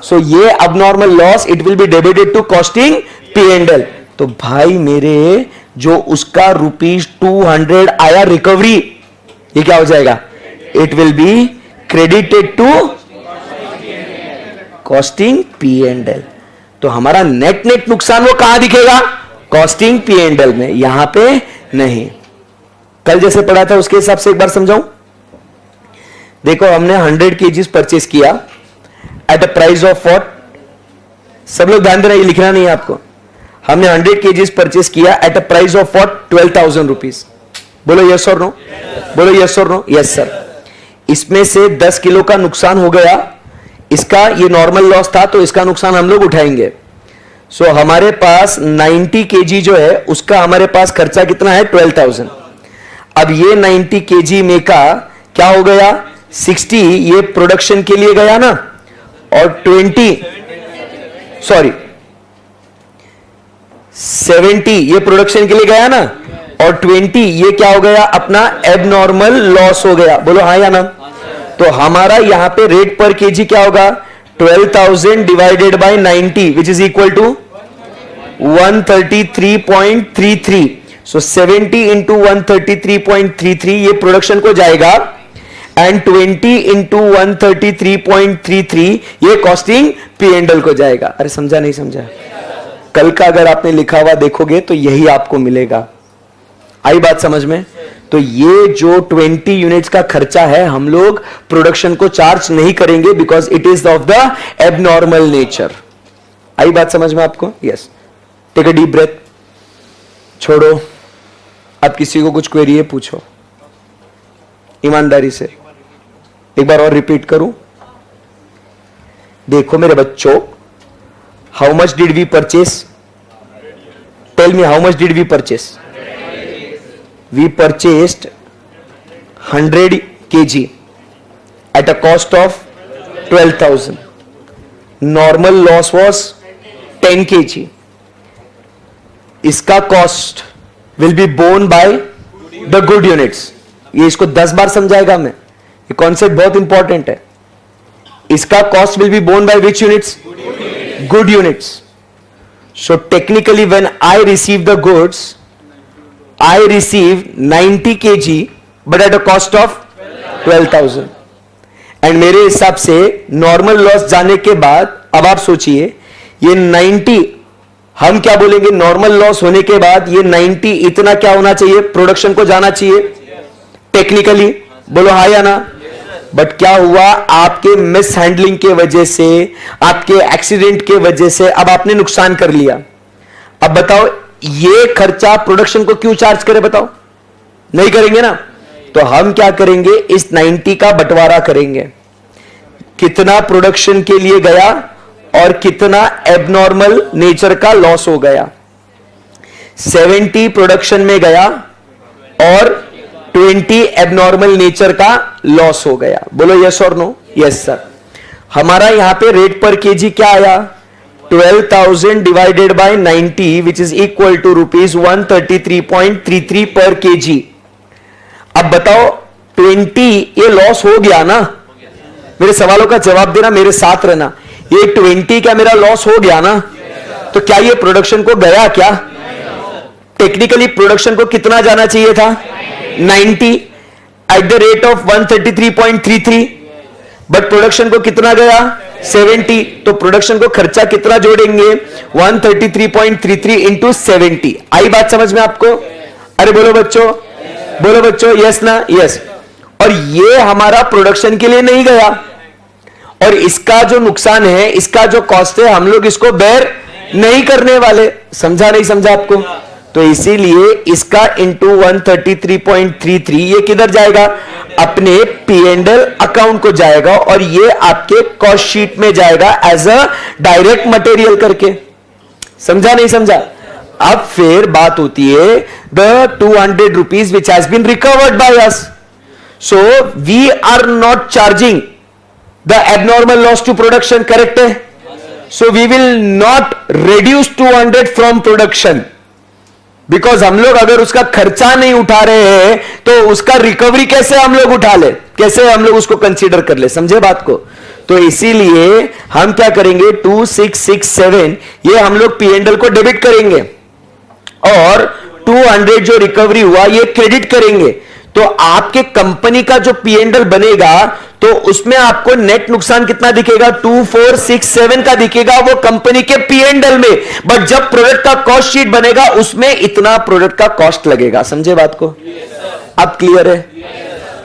सो ये abnormal loss it will be debited to costing P and L. तो भाई मेरे, जो उसका ₹200 आया रिकवरी, ये क्या हो जाएगा? It will be credited to costing P and L. तो हमारा नेट नेट नुकसान वो कहां दिखेगा? कॉस्टिंग पी एंड एल में, यहां पे नहीं। कल जैसे पढ़ा था उसके हिसाब से एक बार समझाऊं। देखो हमने 100 kgs परचेस किया at a price of what? सब लोग ध्यान देना, ये लिखना नहीं है आपको। हमने 100 kgs परचेस किया at a price of what? 12,000 rupees. बोलो यस और नो, बोलो यस और नो। Yes sir. इसमें से 10 किलो का नुकसान हो गया, इसका ये नॉर्मल लॉस था तो इसका नुकसान हम लोग उठाएंगे। सो हमारे पास 90 kg जो है उसका हमारे पास खर्चा कितना है? 12,000। अब ये 90 kg में का क्या हो गया? 60 ये प्रोडक्शन के लिए गया ना, और 70 ये प्रोडक्शन के लिए गया ना, और 20 ये क्या हो गया? अपना एबनॉर्मल लॉस हो गया। बोलो हाँ या ना? तो हमारा यहां पे रेट पर केजी क्या होगा? 12,000 divided by 90 which is equal to 133.33। सो 70 इंटू 133.33 ये प्रोडक्शन को जाएगा, एंड 20 इंटू 133.33 ये कॉस्टिंग पी एंड एल को जाएगा। अरे समझा नहीं समझा? कल का अगर आपने लिखा हुआ देखोगे तो यही आपको मिलेगा। आई बात समझ में? तो ये जो 20 यूनिट्स का खर्चा है हम लोग प्रोडक्शन को चार्ज नहीं करेंगे, because it is of the abnormal nature. आई बात समझ में आपको? Yes. Take a deep breath, छोड़ो। अब किसी को कुछ क्वेरी है पूछो ईमानदारी से। एक बार और रिपीट करूं। देखो मेरे बच्चों, how much did we purchase? Tell me, how much did we purchase? We purchased 100 kg at a cost of 12,000. Normal loss was 10 kg. इसका cost will be borne by the good units. ये इसको 10 बार समझाएगा मैं, ये concept बहुत important है। इसका cost will be borne by which units? Good units. So technically when I receive the goods, I receive 90 kg but at a cost of 12,000. And मेरे हिसाब से नॉर्मल लॉस जाने के बाद अब आप सोचिए, ये 90 हम क्या बोलेंगे? नॉर्मल लॉस होने के बाद ये 90 इतना क्या होना चाहिए? प्रोडक्शन को जाना चाहिए टेक्निकली। बोलो हाँ या ना? बट क्या हुआ? आपके मिस हैंडलिंग के वजह से, आपके एक्सीडेंट के वजह से अब आपने नुकसान कर लिया। अब बताओ ये खर्चा प्रोडक्शन को क्यों चार्ज करें? बताओ, नहीं करेंगे ना। तो हम क्या करेंगे? इस 90 का बंटवारा करेंगे, कितना प्रोडक्शन के लिए गया और कितना एबनॉर्मल नेचर का लॉस हो गया। 70 प्रोडक्शन में गया और 20 एबनॉर्मल नेचर का लॉस हो गया। बोलो यस और नो? Yes sir. हमारा यहां पे रेट पर केजी क्या आया? 12,000 divided by 90 which is equal to ₹133.33 per KG. अब बताओ 20 ये लॉस हो गया ना? मेरे सवालों का जवाब देना, मेरे साथ रहना। ये 20 क्या मेरा लॉस हो गया ना? तो क्या ये प्रोडक्शन को गया क्या? टेक्निकली प्रोडक्शन को कितना जाना चाहिए था? 90 eight the rate of 133.33, but production को कितना गया? 70। तो प्रोडक्शन को खर्चा कितना जोड़ेंगे? 133.33 इंटू 70। आई बात समझ में आपको? अरे बोलो बच्चों, बोलो बच्चों, यस ना? यस। और ये हमारा प्रोडक्शन के लिए नहीं गया, और इसका जो नुकसान है, इसका जो कॉस्ट है, हम लोग इसको बेयर नहीं करने वाले। समझा नहीं समझा आपको? तो इसीलिए इसका इंटू 133.33 ये किधर जाएगा? अपने P&L अकाउंट को जाएगा, और ये आपके कॉस्ट शीट में जाएगा एज अ डायरेक्ट मटेरियल करके। समझा नहीं समझा? अब फिर बात होती है the 200 rupees which has been recovered by us, so we are not charging the abnormal loss to production, correct है? So we will not reduce 200 from production, because हम लोग अगर उसका खर्चा नहीं उठा रहे हैं तो उसका रिकवरी कैसे हम लोग उठा ले, कैसे हम लोग उसको कंसीडर कर ले? समझे बात को? तो इसीलिए हम क्या करेंगे, 2667 ये हम लोग P&L को डेबिट करेंगे, और 200 जो रिकवरी हुआ ये क्रेडिट करेंगे। तो आपके कंपनी का जो P&L बनेगा, तो उसमें आपको नेट नुकसान कितना दिखेगा? 2467 का दिखेगा, वो कंपनी के P&L में। बट जब प्रोडक्ट का कॉस्ट शीट बनेगा, उसमें इतना प्रोडक्ट का कॉस्ट लगेगा। समझे बात को? अब क्लियर है?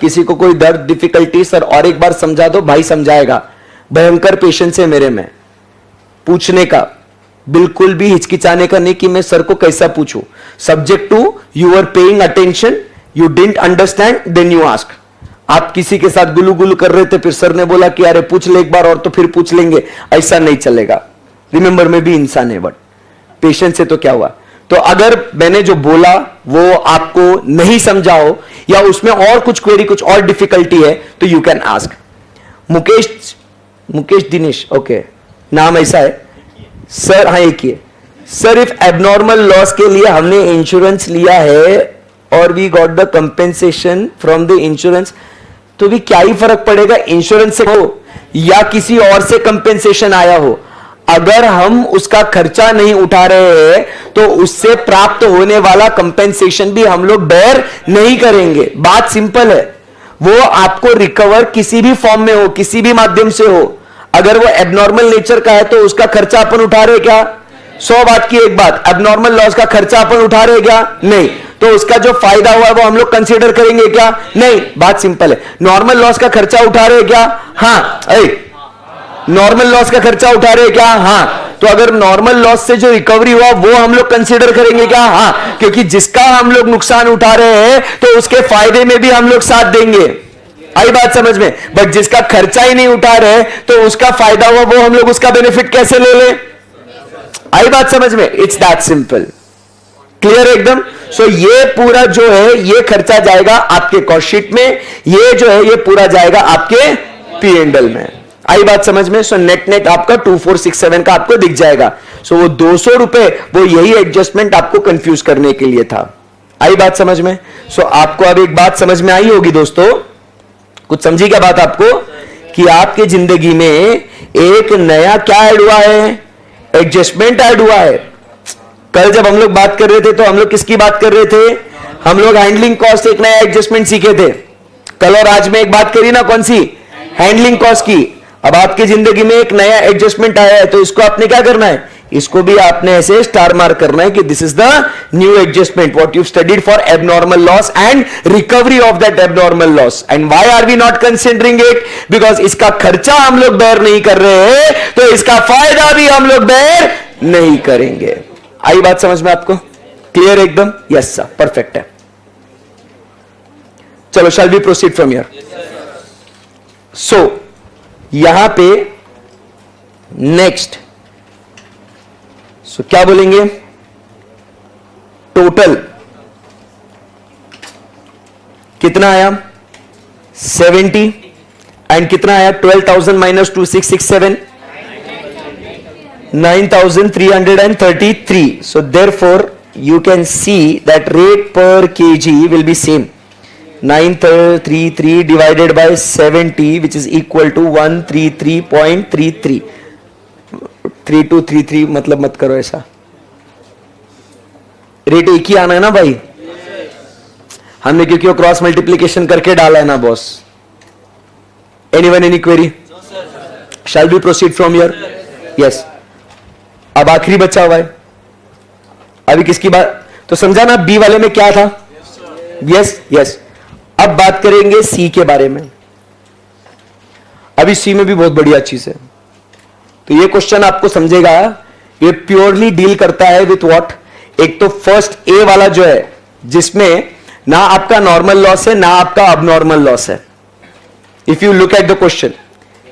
किसी को कोई दर्द, डिफिकल्टी? सर और एक बार समझा दो। भाई समझाएगा। भयंकर पेशेंस है मेरे में, पूछने का बिल्कुल भी हिचकिचाने का नहीं कि मैं सर को कैसा पूछूं। Subject to you are paying attention, you didn't understand, then you ask. आप किसी के साथ गुलू गुलू कर रहे थे, फिर सर ने बोला कि अरे पूछ ले एक बार और, तो फिर पूछ लेंगे, ऐसा नहीं चलेगा। रिमेंबर मैं भी इंसान है, बट पेशेंस से तो क्या हुआ। तो अगर मैंने जो बोला वो आपको नहीं समझा हो, या उसमें और कुछ क्वेरी, कुछ और डिफिकल्टी है, तो you can ask. Mukesh Dinesh, okay, नाम ऐसा है सर? हाँ एक ही। सर इफ एबनॉर्मल लॉस के लिए हमने इंश्योरेंस लिया है और we got the compensation from the insurance, तो भी क्या ही फर्क पड़ेगा इंश्योरेंस से हो या किसी और से कंपेंसेशन आया हो? अगर हम उसका खर्चा नहीं उठा रहे हैं तो उससे प्राप्त होने वाला कंपेंसेशन भी हम लोग बेयर नहीं करेंगे। बात सिंपल है। वो आपको रिकवर किसी भी फॉर्म में हो, किसी भी माध्यम से हो, अगर वो एबनॉर्मल नेचर का है तो उसका खर्चा अपन उठा रहे क्या? 100 बात की एक बात, एबनॉर्मल लॉस का खर्चा अपन उठा रहे क्या? नहीं। तो उसका जो फायदा हुआ है वो हम लोग कंसीडर करेंगे क्या? नहीं। बात सिंपल है। नॉर्मल लॉस का खर्चा उठा रहे क्या? हाँ। नॉर्मल लॉस का खर्चा उठा रहे क्या? हाँ। तो अगर नॉर्मल लॉस से जो रिकवरी हुआ वो हम लोग कंसीडर करेंगे क्या? हाँ, क्योंकि जिसका हम लोग नुकसान उठा रहे हैं तो उसके फायदे में भी हम लोग साथ देंगे। आई बात समझ में? बट जिसका खर्चा ही नहीं उठा रहे तो उसका फायदा हुआ वो हम लोग उसका बेनिफिट कैसे ले ले? आई बात समझ में? It's that simple. क्लियर एकदम? सो ये पूरा जो है ये खर्चा जाएगा आपके कॉस्ट शीट में, ये जो है ये पूरा जाएगा आपके P&L में। आई बात समझ में? सो नेट नेट आपका 2467 का आपको दिख जाएगा। सो वो 200 रुपए, वो यही एडजस्टमेंट आपको कंफ्यूज करने के लिए था। आई बात समझ में? सो आपको अब एक बात समझ में आई होगी दोस्तों, कुछ समझी क्या बात आपको, कि आपकी जिंदगी में एक नया क्या ऐड हुआ है? एडजस्टमेंट ऐड हुआ है। कल जब हम लोग बात कर रहे थे तो हम लोग किसकी बात कर रहे थे? हम लोग हैंडलिंग कॉस्ट एक नया एडजस्टमेंट सीखे थे। कल और आज में एक बात करी ना, कौन सी? हैंडलिंग कॉस्ट की। अब आपकी जिंदगी में एक नया एडजस्टमेंट आया है, तो इसको आपने क्या करना है? इसको भी आपने ऐसे स्टार मार्क करना है कि this is the new adjustment what you studied for abnormal loss and recovery of that abnormal loss. And why are we not considering it? Because इसका खर्चा हम लोग बेयर नहीं कर रहे हैं, तो इसका फायदा भी हम लोग बेयर नहीं करेंगे। आई बात समझ में आपको? क्लियर एकदम? यस सर, परफेक्ट है। चलो shall we proceed from here. So यहां पे नेक्स्ट सो क्या बोलेंगे, टोटल कितना आया 70 एंड कितना आया 12,000 minus 2667 9,333. So therefore you can see that rate per kg will be same 933 divided by 70 which is equal to 133.33. 3233 मतलब मत करो ऐसा, रेट एक ही आना है ना भाई, हमने क्योंकि वो क्रॉस मल्टीप्लीकेशन करके डाला है ना boss. Anyone any query? Shall we proceed from here? Yes. अब आखिरी बचा हुआ है, अभी किसकी बात, तो समझा ना बी वाले में क्या था? Yes yes. अब बात करेंगे सी के बारे में. अभी सी में भी बहुत बढ़िया चीज है. तो ये क्वेश्चन आपको समझेगा, ये प्योरली डील करता है विथ व्हाट, एक तो फर्स्ट ए वाला जो है जिसमें ना आपका नॉर्मल लॉस है ना आपका अबनॉर्मल लॉस है. If you look at the question,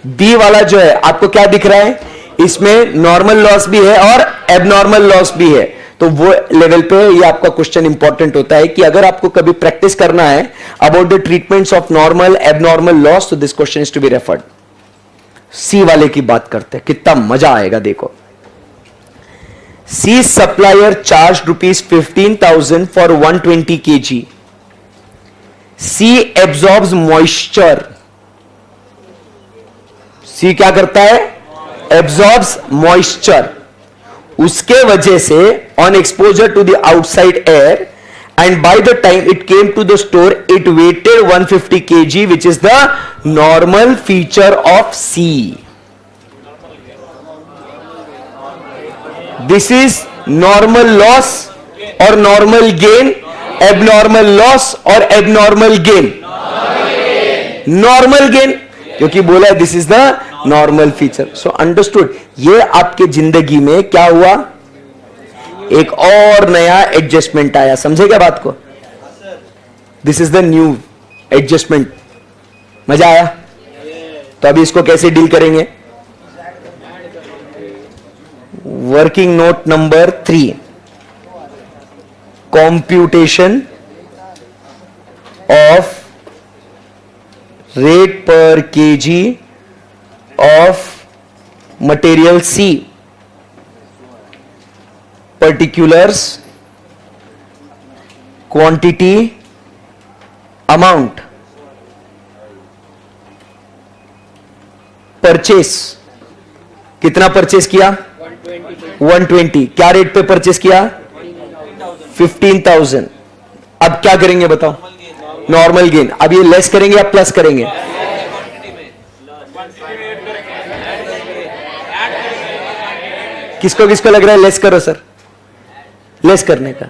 B वाला जो है आपको क्या दिख रहा है, इसमें नॉर्मल लॉस भी है और एबनॉर्मल लॉस भी है. तो वो लेवल पे ये आपका क्वेश्चन इंपॉर्टेंट होता है कि अगर आपको कभी प्रैक्टिस करना है about the treatments of normal abnormal loss, तो this question is to be referred. C वाले की बात करते हैं, कितना मजा आएगा देखो. C supplier charge ₹15,000 for 120 kg. C absorbs moisture. C क्या करता है, एब्जॉर्ब्स मॉइस्चर. उसके वजह से on exposure to the outside air and by the time it came to the store it weighted 150 kg which is the normal feature of C. This is normal loss और normal gain, abnormal loss और abnormal gain. Normal gain क्योंकि बोला this is the normal feature. So understood. ये आपके जिंदगी में क्या हुआ, एक और नया एडजस्टमेंट आया. समझे क्या बात को? This is the new adjustment. मजा आया? तो अभी इसको कैसे डील करेंगे? Working note number 3, computation of rate per kg of material C, particulars, quantity, amount, purchase. कितना परचेस किया? 120. क्या रेट पे परचेस किया? 15,000. अब क्या करेंगे बताओ? Normal gain. अब ये लेस करेंगे या प्लस करेंगे? किसको किसको लग रहा है लेस करो सर, लेस करने का?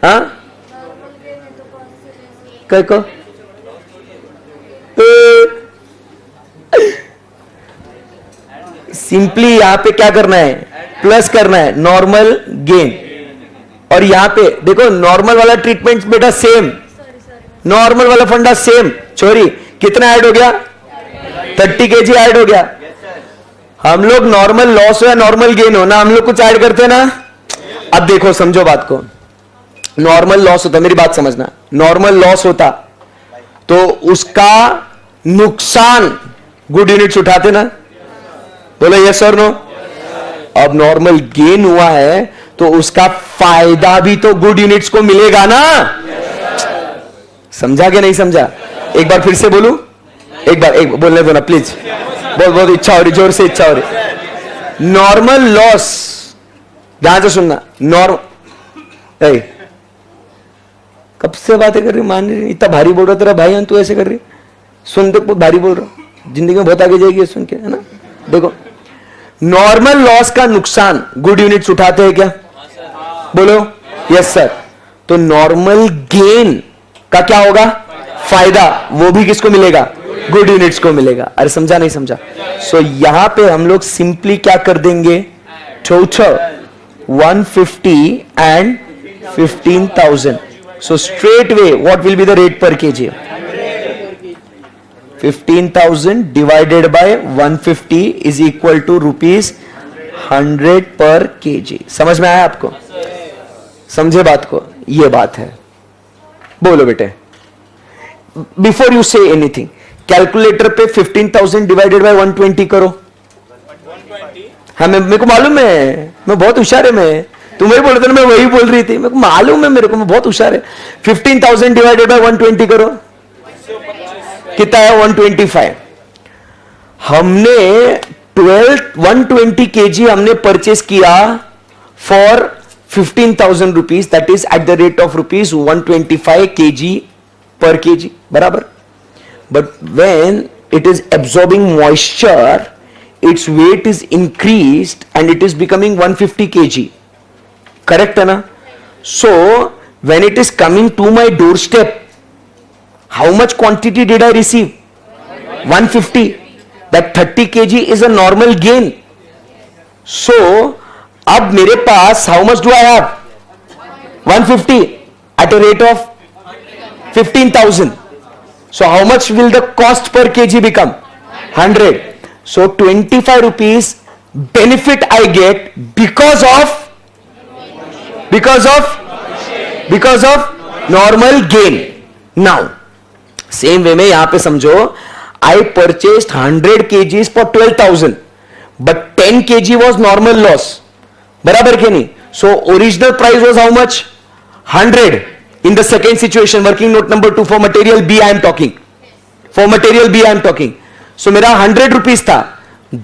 हाँ को सिंपली यहां पे क्या करना है, प्लस करना है, नॉर्मल गेन. और यहां पे देखो नॉर्मल वाला ट्रीटमेंट बेटा सेम, नॉर्मल वाला फंडा सेम. छोरी कितना ऐड हो गया? 30 kg ऐड हो गया. हम लोग नॉर्मल लॉस हो या नॉर्मल गेन हो ना, हम लोग कुछ ऐड करते हैं ना. अब देखो समझो बात को, नॉर्मल लॉस होता, मेरी बात समझना, नॉर्मल लॉस होता तो उसका नुकसान गुड यूनिट्स उठाते ना. बोलो यस और नो. अब नॉर्मल गेन हुआ है तो उसका फायदा भी तो गुड यूनिट्स को मिलेगा ना. समझा कि नहीं समझा? एक बार फिर से बोलूं, एक बार एक बोलने दो ना प्लीज. बहुत बहुत इच्छा हो रही, जोर से इच्छा हो रही. नॉर्मल लॉस, ध्यान से सुनना. नॉर्मल, कब से बातें कर रही, मान रही, इतना भारी बोल रहा तेरा भाई, तू ऐसे कर रही. सुन तो बहुत भारी बोल रहा, जिंदगी में बहुत आगे जाएगी सुन के, है ना. देखो नॉर्मल लॉस का नुकसान गुड यूनिट्स उठाते हैं क्या? बोलो यस सर. तो नॉर्मल गेन का क्या होगा? फायदा, वो भी किसको मिलेगा? गुड यूनिट्स को मिलेगा. अरे समझा नहीं समझा? सो यहां पे हम लोग सिंपली क्या कर देंगे, total 150 and 15,000. So straight way what will be the rate per KG? 15,000 divided by 150 is equal to rupees 100 पर केजी। समझ में आया आपको? समझे बात को? ये बात है। बोलो बेटे, before you say anything, calculator पे 15,000 डिवाइडेड बाय 120 करो। हाँ, मेरे को मालूम है, मैं बहुत होशियार है। मैं तुम्हें बोल रहा था, मैं वही बोल रही थी। मेरे को मालूम है, मेरे को, मैं बहुत होशियार है। 15,000 डिवाइडेड बाय 120 करो, कितना है? 125। हमने 120 केजी हमने परचेस किया for 15,000 rupees, that is at the rate of rupees 125 KG per KG, बराबर। But when it is absorbing moisture, it's weight is increased and it is becoming 150 KG, correct है ना? So when it is coming to my doorstep, how much quantity did I receive? 150. That 30 kg is a normal gain. So, अब मेरे पास how much do I have? 150 at a rate of 15,000. So, how much will the cost per kg become? 100. So, 25 rupees benefit I get because of normal gain. Now, same way में यहां पे समझो, I purchased 100 kgs for 12,000, but 10 kg was normal loss. बराबर के नहीं? So original price was how much? 100. In the second situation, working note number 2, for material B I am talking. For material B I am talking. So मेरा 100 rupees था,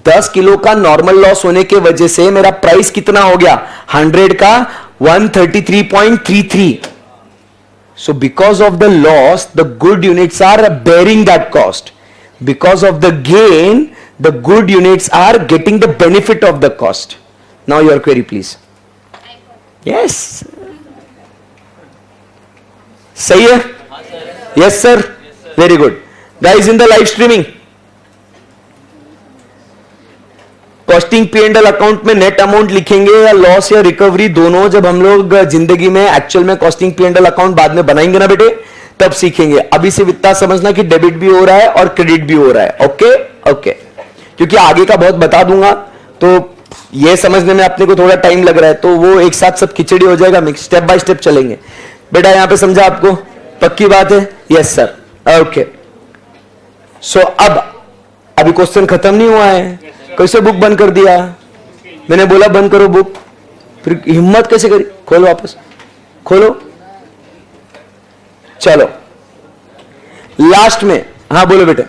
10 kilo का normal loss होने के वजह से मेरा प्राइस कितना हो गया? 100 का 133.33. So because of the loss, the good units are bearing that cost. Because of the gain, the good units are getting the benefit of the cost. Now your query, please. Yes. सही है? Yes sir. Very good. Guys in the live streaming, costing P&L account में net amount लिखेंगे या loss या recovery, दोनों जब हम लोग जिंदगी में एक्चुअल में कॉस्टिंग P&L अकाउंट बाद में बनाएंगे ना बेटे, तब सीखेंगे। अभी से इतना समझना कि डेबिट भी हो रहा है और क्रेडिट भी हो रहा है। ओके ओके, क्योंकि आगे का बहुत बता दूंगा, तो ये समझने में अपने को थोड़ा टाइम लग रहा है, तो वो एक साथ सब खिचड़ी हो जाएगा, मिक्स स्टेप बाय स्टेप चलेंगे। बेटा यहां पे समझा आपको? पक्की बात है? Yes sir. ओके, सो अभी क्वेश्चन खत्म नहीं हुआ है। कैसे बुक बंद कर दिया? मैंने बोला बंद करो बुक, फिर हिम्मत कैसे करी? खोलो वापस, खोलो। चलो लास्ट में, हाँ बोलो बेटे।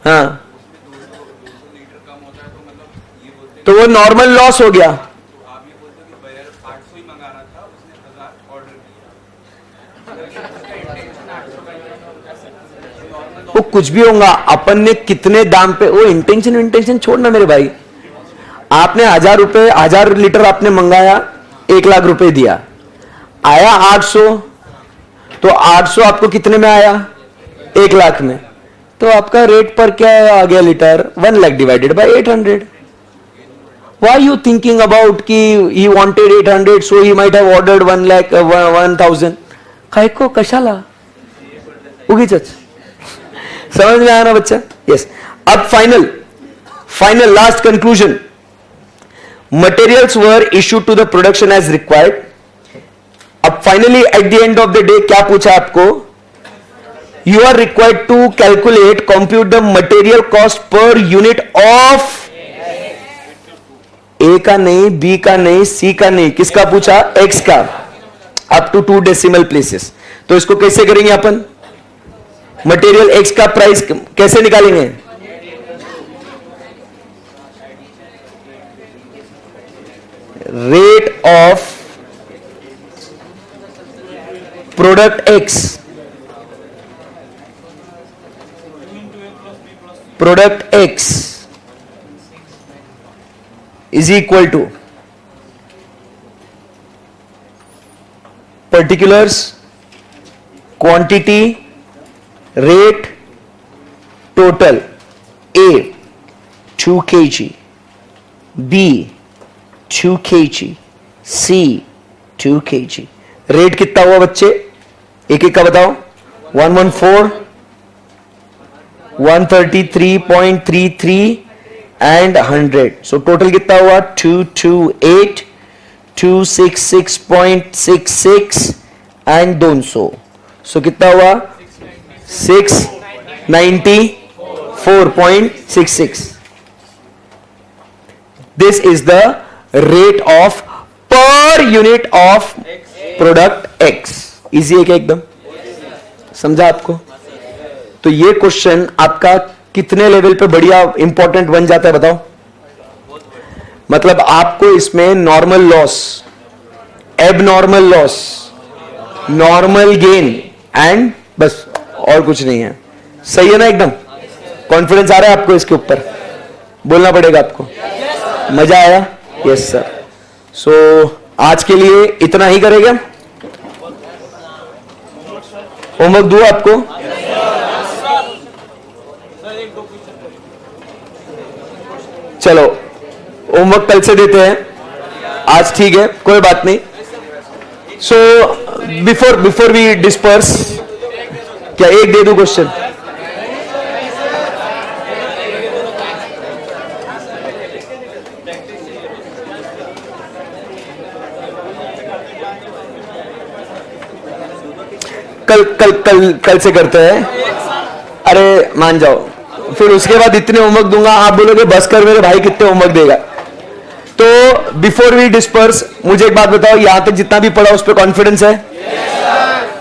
हाँ, तो वो नॉर्मल लॉस हो गया। वो कुछ भी होगा, अपन ने कितने दाम पे, वो इंटेंशन छोड़ना मेरे भाई। आपने 1000 लीटर आपने मंगाया, 1 लाख रुपए दिया, आया 800, तो 800 आपको कितने में आया? 1 लाख में। तो आपका रेट पर क्या आ गया litre? 1 lakh divided by 800। Why you thinking about कि he wanted 800, so he might have ordered 1 lakh 1000? काय को कशाला उगीचच? समझ में आया ना बच्चा? यस। अब final last conclusion, materials were issued to the production as required. अब finally at the end of the day क्या पूछा आपको? You are required to calculate, compute the material cost per unit of, A का नहीं, B का नहीं, सी का नहीं, किसका पूछा? एक्स का, अप टू 2 डेसिमल प्लेसेस। तो इसको कैसे करेंगे अपन? मटेरियल एक्स का प्राइस कैसे निकालेंगे? Rate of product X, product X is equal to particulars, quantity, rate, total. A 2 kg, B 2 kg, C 2 kg। Rate कितना हुआ बच्चे? एक एक का बताओ। 114, 133.33, एंड 100. सो टोटल कितना हुआ? 228, 266.66 एंड 200. सो कितना हुआ? 694.66. This is the rate of पर unit of product x. Easy है क्या एकदम? समझा आपको? तो ये क्वेश्चन आपका कितने लेवल पे बढ़िया इंपॉर्टेंट बन जाता है बताओ? मतलब आपको इसमें normal loss, abnormal loss, normal gain and बस, और कुछ नहीं है. सही है ना एकदम? कॉन्फिडेंस आ रहा है आपको इसके ऊपर? बोलना पड़ेगा आपको. मजा आया? Yes sir. सो आज के लिए इतना ही करेंगे. होमवर्क दूं आपको? चलो होमवर्क कल से देते हैं, आज ठीक है, कोई बात नहीं. सो बिफोर वी डिस्पर्स, क्या एक दे दूं क्वेश्चन? कल से करते हैं. अरे मान जाओ, फिर उसके बाद इतने होमवर्क दूंगा, आप बोलोगे बस कर मेरे भाई, कितने होमवर्क देगा. तो बिफोर वी डिस्पर्स, मुझे एक बात बताओ, यहां तक जितना भी पढ़ा उस पर कॉन्फिडेंस है?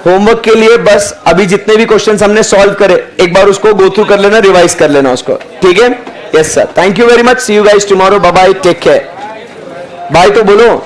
होमवर्क के लिए बस अभी जितने भी क्वेश्चंस हमने सॉल्व करे, एक बार उसको गो थ्रू कर लेना, रिवाइज कर लेना उसको. ठीक है? Yes sir. Thank you very much. See you guys tomorrow. Bye bye. Take care. Bye तो बोलो.